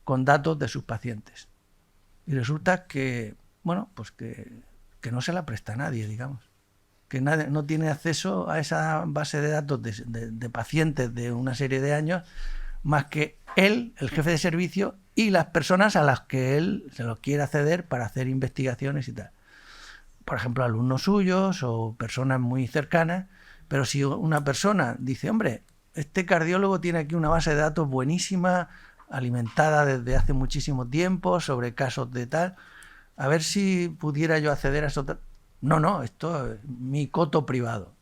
Speaker 2: con datos de sus pacientes. Y resulta que, bueno, pues que no se la presta a nadie, digamos. Que nadie, no tiene acceso a esa base de datos de pacientes de una serie de años, más que él, el jefe de servicio, y las personas a las que él se los quiere acceder para hacer investigaciones y tal. Por ejemplo, alumnos suyos o personas muy cercanas. Pero si una persona dice, hombre, este cardiólogo tiene aquí una base de datos buenísima, alimentada desde hace muchísimo tiempo, sobre casos de tal, a ver si pudiera yo acceder a eso. No, esto es mi coto privado.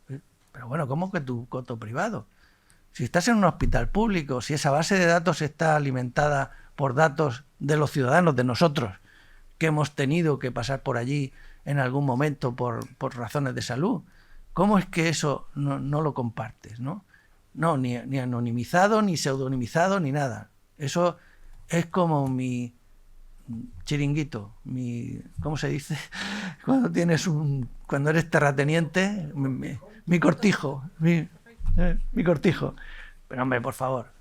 Speaker 2: Pero bueno, ¿cómo que tu coto privado? Si estás en un hospital público, si esa base de datos está alimentada por datos de los ciudadanos, de nosotros, que hemos tenido que pasar por allí en algún momento por razones de salud, ¿cómo es que eso no lo compartes? No, ni anonimizado, ni pseudonimizado, ni nada. Eso es como mi chiringuito, ¿cómo se dice? Cuando eres terrateniente, mi cortijo, mi cortijo. Pero hombre, por favor.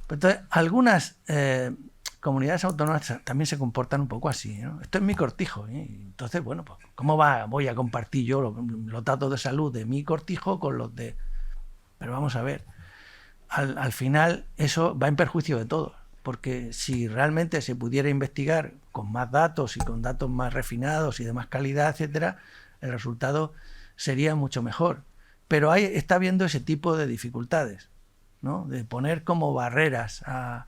Speaker 2: Entonces, algunas comunidades autónomas también se comportan un poco así, ¿no? Esto es mi cortijo, ¿eh? Entonces, bueno, pues ¿cómo voy a compartir yo los datos de salud de mi cortijo con los de...? Pero vamos a ver, al final eso va en perjuicio de todos, porque si realmente se pudiera investigar con más datos y con datos más refinados y de más calidad, etcétera, el resultado sería mucho mejor. Pero está habiendo ese tipo de dificultades, ¿no? De poner como barreras a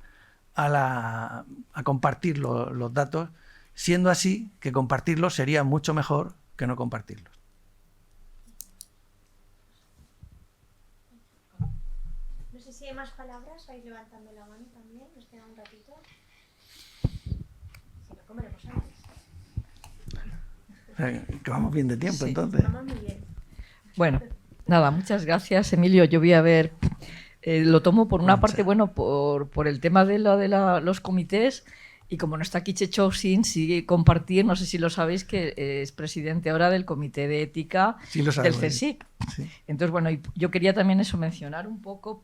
Speaker 2: compartir los datos, siendo así que compartirlos sería mucho mejor que no compartirlos.
Speaker 1: No sé si hay más palabras, vais levantando la mano también, nos queda un ratito. Si no, comeremos antes.
Speaker 2: Que vamos bien de tiempo,
Speaker 5: Sí.
Speaker 2: entonces.
Speaker 1: Vamos muy bien.
Speaker 5: Bueno, nada, muchas gracias, Emilio. Yo voy a ver, lo tomo por una parte, bueno, por el tema de los comités, y como no está aquí Checho Sin, sí compartir, no sé si lo sabéis, que es presidente ahora del Comité de Ética
Speaker 2: Sí, lo sabemos.
Speaker 5: del CSIC.
Speaker 2: Sí.
Speaker 5: Entonces, bueno, y yo quería también eso mencionar un poco.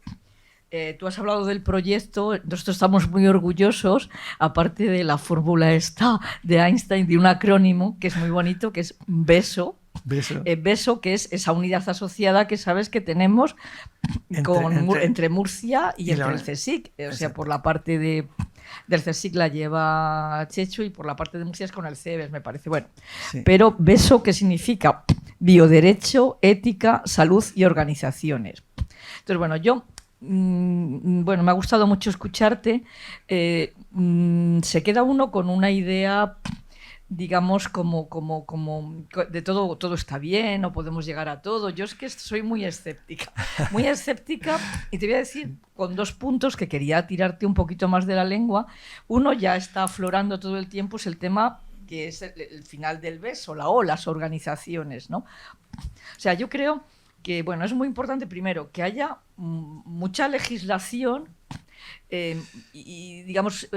Speaker 5: Tú has hablado del proyecto, nosotros estamos muy orgullosos, aparte de la fórmula esta de Einstein, de un acrónimo que es muy bonito, que es BESO. BESO, que es esa unidad asociada que sabes que tenemos entre Murcia y entre el CSIC. O sea, por la parte del CSIC la lleva Checho y por la parte de Murcia es con el CEBES, me parece. Bueno,
Speaker 2: Sí.
Speaker 5: pero BESO, ¿qué significa? Bioderecho, ética, salud y organizaciones. Entonces, bueno, bueno, me ha gustado mucho escucharte. Se queda uno con una idea, digamos, como de todo está bien, o podemos llegar a todo. Yo es que soy muy escéptica, y te voy a decir con 2 puntos que quería tirarte un poquito más de la lengua. Uno ya está aflorando todo el tiempo, es el tema que es el final del BESO, las organizaciones, ¿no? O sea, yo creo que, bueno, es muy importante, primero, que haya mucha legislación y digamos,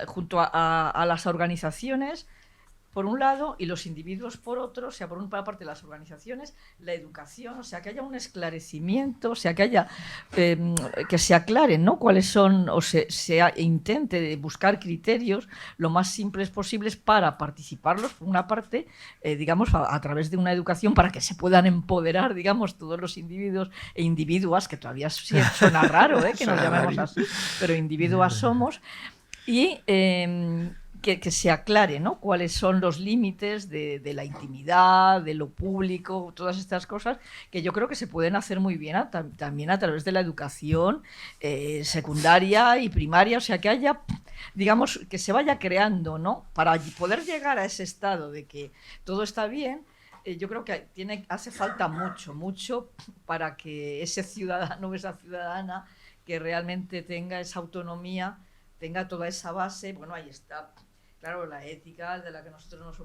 Speaker 5: junto a las organizaciones, por un lado y los individuos por otro, o sea, por una parte las organizaciones, la educación, o sea, que haya un esclarecimiento, o sea, que haya que se aclaren, ¿no?, cuáles son, o se intente buscar criterios lo más simples posibles para participarlos, por una parte, digamos, a través de una educación para que se puedan empoderar, digamos, todos los individuos e individuas, que todavía suena raro, que nos llamemos así, pero individuas somos, y que se aclare, ¿no?, cuáles son los límites de la intimidad, de lo público, todas estas cosas que yo creo que se pueden hacer muy bien también a través de la educación secundaria y primaria, o sea, que haya, digamos, que se vaya creando, ¿no?, para poder llegar a ese estado de que todo está bien. Yo creo que hace falta mucho para que ese ciudadano o esa ciudadana que realmente tenga esa autonomía, tenga toda esa base. Bueno, ahí está, claro, la ética de la que nosotros nos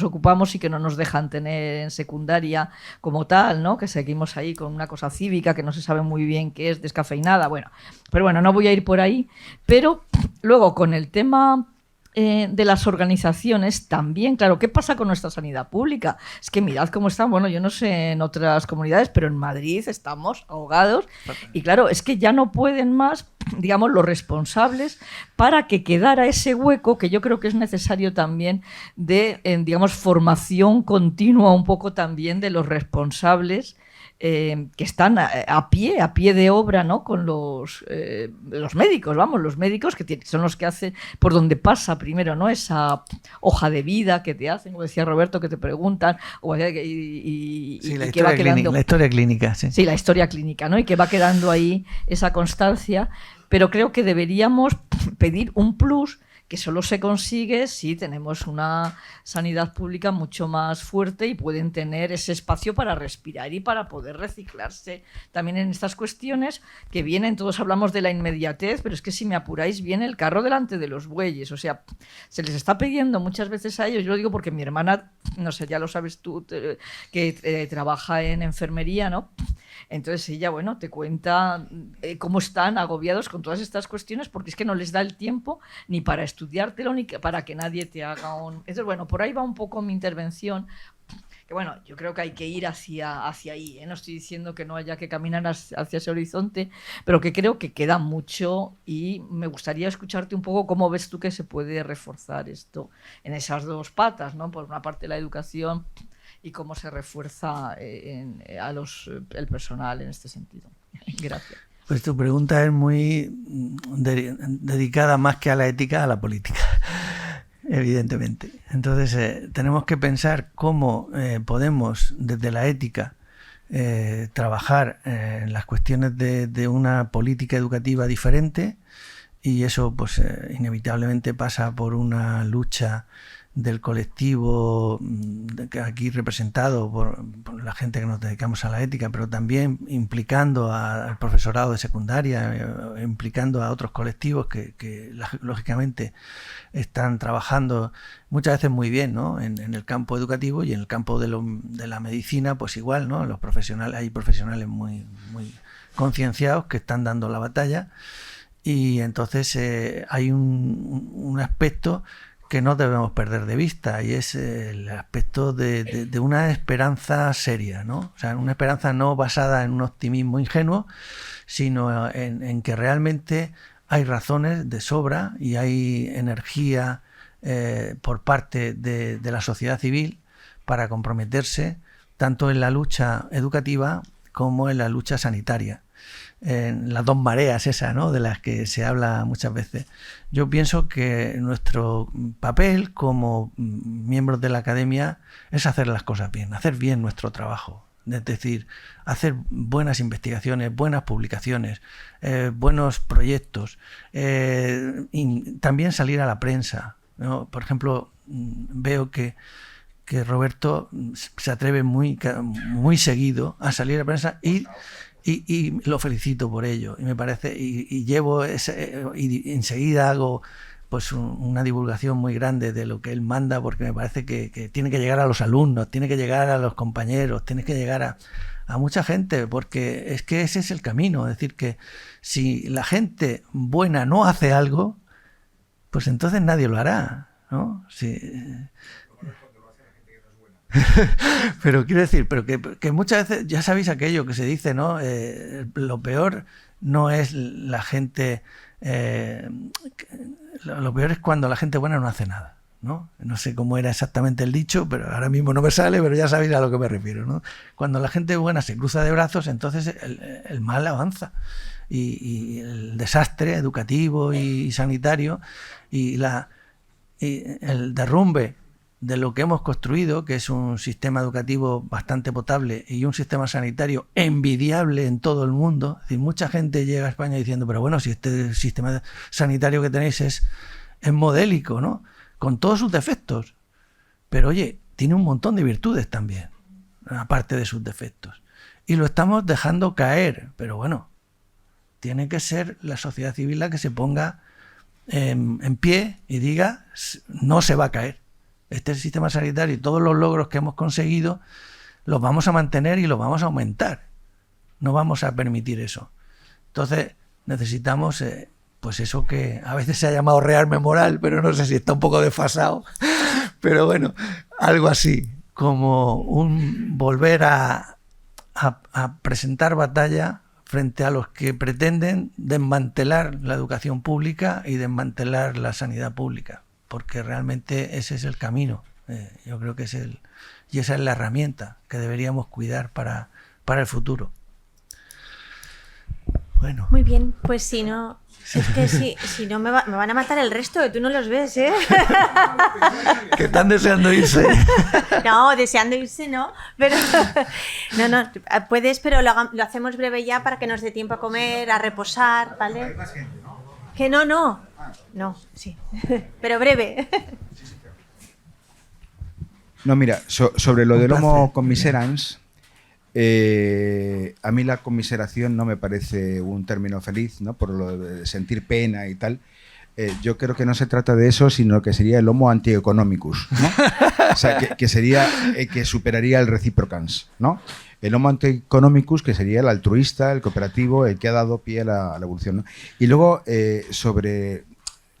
Speaker 5: ocupamos y que no nos dejan tener en secundaria como tal, ¿no?, que seguimos ahí con una cosa cívica que no se sabe muy bien qué es, descafeinada, bueno, pero bueno, no voy a ir por ahí. Pero luego con el tema de las organizaciones también, claro, ¿qué pasa con nuestra sanidad pública? Es que mirad cómo están, bueno, yo no sé en otras comunidades, pero en Madrid estamos ahogados y claro, es que ya no pueden más, digamos, los responsables para que quedara ese hueco que yo creo que es necesario también de, digamos, formación continua un poco también de los responsables que están a pie de obra, ¿no?, con los médicos, vamos, los médicos que son los que hacen, por donde pasa primero, ¿no?, esa hoja de vida que te hacen, como decía Roberto, que te preguntan, y que va quedando...
Speaker 2: La historia clínica, sí.
Speaker 5: Sí, la historia clínica, ¿no?, y que va quedando ahí esa constancia, pero creo que deberíamos pedir un plus que solo se consigue si tenemos una sanidad pública mucho más fuerte y pueden tener ese espacio para respirar y para poder reciclarse también en estas cuestiones que vienen. Todos hablamos de la inmediatez, pero es que si me apuráis viene el carro delante de los bueyes, o sea, se les está pidiendo muchas veces a ellos, yo lo digo porque mi hermana, no sé, ya lo sabes tú, que trabaja en enfermería, ¿no?, entonces ella, bueno, te cuenta cómo están agobiados con todas estas cuestiones porque es que no les da el tiempo ni para estudiártelo ni para que nadie te haga un... Entonces, bueno, por ahí va un poco mi intervención, que bueno, yo creo que hay que ir hacia ahí, no estoy diciendo que no haya que caminar hacia ese horizonte, pero que creo que queda mucho y me gustaría escucharte un poco cómo ves tú que se puede reforzar esto en esas dos patas, ¿no?, por una parte la educación y cómo se refuerza el personal en este sentido. Gracias.
Speaker 2: Pues tu pregunta es muy dedicada más que a la ética, a la política, evidentemente. Entonces, tenemos que pensar cómo podemos, desde la ética, trabajar en las cuestiones de una política educativa diferente, y eso pues inevitablemente pasa por una lucha del colectivo aquí representado por la gente que nos dedicamos a la ética, pero también implicando al profesorado de secundaria, implicando a otros colectivos que lógicamente están trabajando muchas veces muy bien, ¿no?, en el campo educativo, y en el campo de la medicina pues igual, ¿no?, los profesionales, hay profesionales muy concienciados que están dando la batalla, y entonces hay un aspecto que no debemos perder de vista, y es el aspecto de una esperanza seria, ¿no? O sea, una esperanza no basada en un optimismo ingenuo, sino en que realmente hay razones de sobra y hay energía por parte de la sociedad civil para comprometerse tanto en la lucha educativa como en la lucha sanitaria. En las dos mareas esas, ¿no?, de las que se habla muchas veces. Yo pienso que nuestro papel como miembros de la academia es hacer las cosas bien, hacer bien nuestro trabajo. Es decir, hacer buenas investigaciones, buenas publicaciones, buenos proyectos, y también salir a la prensa, ¿no? Por ejemplo, veo que Roberto se atreve muy seguido a salir a la prensa y lo felicito por ello, y me parece, y llevo y enseguida hago pues una divulgación muy grande de lo que él manda, porque me parece que tiene que llegar a los alumnos, tiene que llegar a los compañeros, tiene que llegar a mucha gente, porque es que ese es el camino. Es decir, que si la gente buena no hace algo, pues entonces nadie lo hará. ¿no? Sí. Pero quiero decir, pero que muchas veces, ya sabéis aquello que se dice, ¿no? Lo peor no es la gente... lo peor es cuando la gente buena no hace nada, ¿no? No sé cómo era exactamente el dicho, pero ahora mismo no me sale, pero ya sabéis a lo que me refiero, ¿no? Cuando la gente buena se cruza de brazos, entonces el mal avanza. Y el desastre educativo y sanitario y el derrumbe de lo que hemos construido, que es un sistema educativo bastante potable y un sistema sanitario envidiable en todo el mundo. Es decir, mucha gente llega a España diciendo, pero bueno, si este sistema sanitario que tenéis es modélico, ¿no? Con todos sus defectos. Pero oye, tiene un montón de virtudes también, aparte de sus defectos. Y lo estamos dejando caer, pero bueno, tiene que ser la sociedad civil la que se ponga en pie y diga, no se va a caer. Este sistema sanitario y todos los logros que hemos conseguido los vamos a mantener y los vamos a aumentar. No vamos a permitir eso. Entonces necesitamos pues eso que a veces se ha llamado rearme moral, pero no sé si está un poco desfasado. Pero bueno, algo así, como un volver a presentar batalla frente a los que pretenden desmantelar la educación pública y desmantelar la sanidad pública, porque realmente ese es el camino. Yo creo que y esa es la herramienta que deberíamos cuidar para el futuro. Bueno.
Speaker 1: Muy bien, pues si no, es que si no me van a matar el resto, que tú no los ves, ¿eh?
Speaker 2: Que están deseando irse.
Speaker 1: No, deseando irse no, pero no, puedes, pero lo hacemos breve ya para que nos dé tiempo a comer, a reposar, ¿vale? Hay más gente, ¿no? Que no, sí, pero breve.
Speaker 3: No, mira, sobre lo del homo commiserans, a mí la conmiseración no me parece un término feliz, ¿no? Por lo de sentir pena y tal. Yo creo que no se trata de eso, sino que sería el homo antieconomicus, ¿no? O sea, que sería que superaría el reciprocans, ¿no? El homo antieconomicus, que sería el altruista, el cooperativo, el que ha dado pie a la evolución, ¿no? Y luego, sobre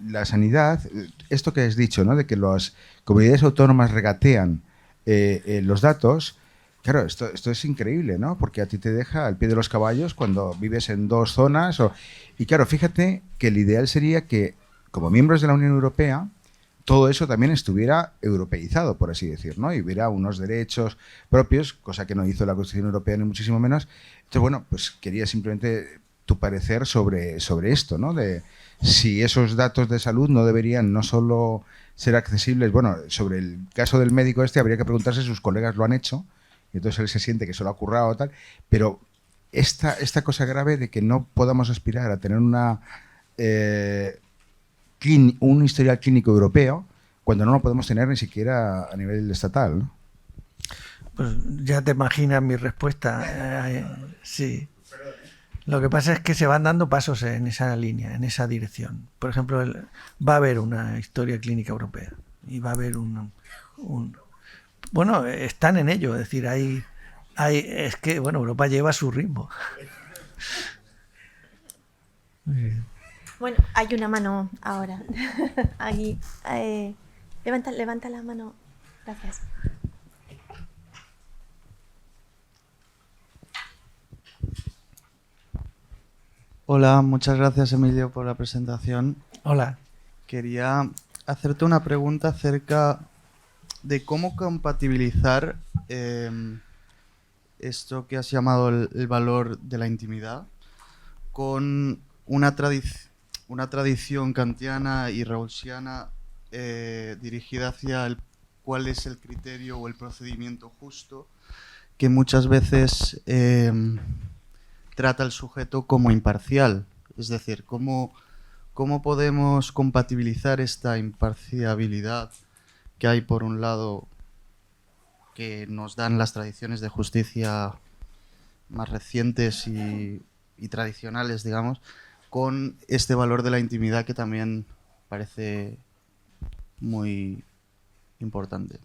Speaker 3: la sanidad, esto que has dicho, ¿no? De que las comunidades autónomas regatean los datos. Claro, esto es increíble, ¿no? Porque a ti te deja al pie de los caballos cuando vives en dos zonas. Y claro, fíjate que el ideal sería que, como miembros de la Unión Europea, todo eso también estuviera europeizado, por así decir, ¿no? Y hubiera unos derechos propios, cosa que no hizo la Constitución Europea ni muchísimo menos. Entonces, bueno, pues quería simplemente tu parecer sobre esto, ¿no? De si esos datos de salud no deberían no solo ser accesibles. Bueno, sobre el caso del médico habría que preguntarse si sus colegas lo han hecho. Y entonces él se siente que se lo ha currado o tal, pero esta cosa grave de que no podamos aspirar a tener un historial clínico europeo cuando no lo podemos tener ni siquiera a nivel estatal, ¿no?
Speaker 2: Pues ya te imaginas mi respuesta. Sí. Lo que pasa es que se van dando pasos en esa línea, en esa dirección. Por ejemplo, va a haber una historia clínica europea y va a haber bueno, están en ello, es decir, es que, bueno, Europa lleva su ritmo.
Speaker 1: Bueno, hay una mano ahora. Aquí. Levanta la mano. Gracias.
Speaker 6: Hola, muchas gracias, Emilio, por la presentación.
Speaker 2: Hola.
Speaker 6: Quería hacerte una pregunta acerca de cómo compatibilizar esto que has llamado el valor de la intimidad con una tradición kantiana y rawlsiana dirigida hacia cuál es el criterio o el procedimiento justo, que muchas veces trata al sujeto como imparcial. Es decir, cómo podemos compatibilizar esta imparcialidad que hay, por un lado, que nos dan las tradiciones de justicia más recientes y tradicionales, digamos, con este valor de la intimidad que también parece muy importante.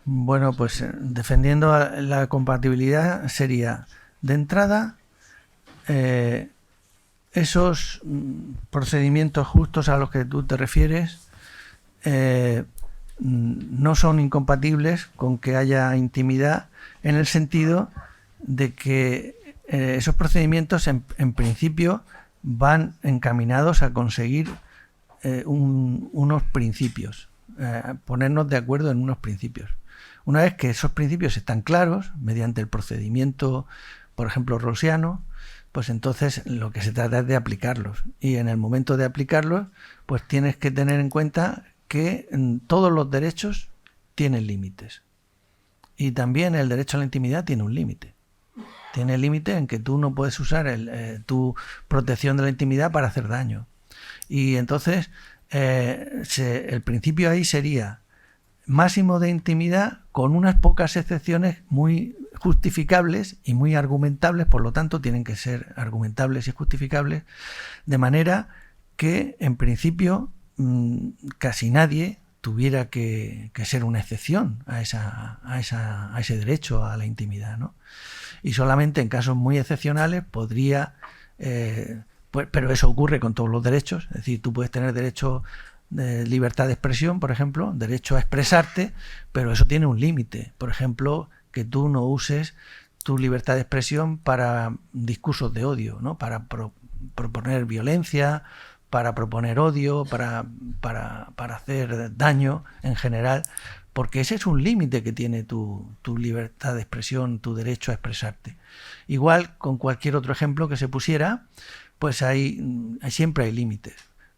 Speaker 2: Bueno, pues defendiendo la compatibilidad sería, de entrada, esos procedimientos justos a los que tú te refieres no son incompatibles con que haya intimidad, en el sentido de que esos procedimientos en principio van encaminados a conseguir unos principios, ponernos de acuerdo en unos principios. Una vez que esos principios están claros, mediante el procedimiento, por ejemplo, rawlsiano, pues entonces lo que se trata es de aplicarlos. Y en el momento de aplicarlos, pues tienes que tener en cuenta que todos los derechos tienen límites. Y también el derecho a la intimidad tiene un límite. Tiene el límite en que tú no puedes usar tu protección de la intimidad para hacer daño. Y entonces el principio ahí sería máximo de intimidad con unas pocas excepciones muy justificables y muy argumentables, por lo tanto tienen que ser argumentables y justificables, de manera que en principio casi nadie tuviera que ser una excepción a ese derecho a la intimidad, ¿no? Y solamente en casos muy excepcionales podría, pero eso ocurre con todos los derechos, es decir, tú puedes tener derecho de libertad de expresión, por ejemplo, derecho a expresarte, pero eso tiene un límite. Por ejemplo, que tú no uses tu libertad de expresión para discursos de odio, ¿no? Para proponer violencia, para proponer odio, para hacer daño en general, porque ese es un límite que tiene tu libertad de expresión, tu derecho a expresarte. Igual con cualquier otro ejemplo que se pusiera, pues siempre hay límites.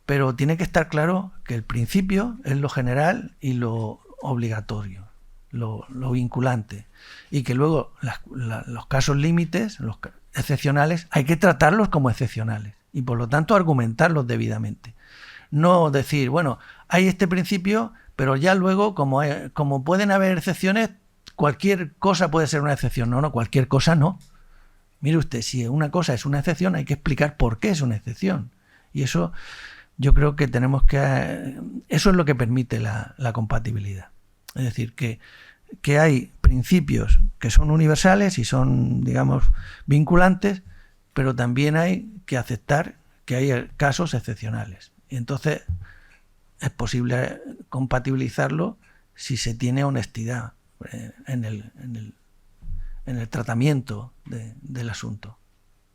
Speaker 2: Pero tiene que estar claro que el principio es lo general y lo obligatorio, lo vinculante. Y que luego los casos límites, los excepcionales, hay que tratarlos como excepcionales. Y por lo tanto argumentarlos debidamente. No decir, bueno, hay este principio, pero ya luego, como pueden haber excepciones, cualquier cosa puede ser una excepción. No, cualquier cosa no. Mire usted, si una cosa es una excepción, hay que explicar por qué es una excepción. Y eso yo creo que eso es lo que permite la compatibilidad. Es decir, que hay principios que son universales y son, digamos, vinculantes, pero también hay que aceptar que hay casos excepcionales. Y entonces es posible compatibilizarlo si se tiene honestidad en el tratamiento del asunto.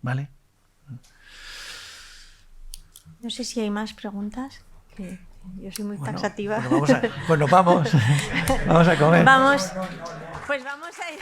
Speaker 2: ¿Vale?
Speaker 1: No sé si hay más preguntas. Que yo soy muy taxativa.
Speaker 2: Vamos a comer.
Speaker 1: Vamos a ir.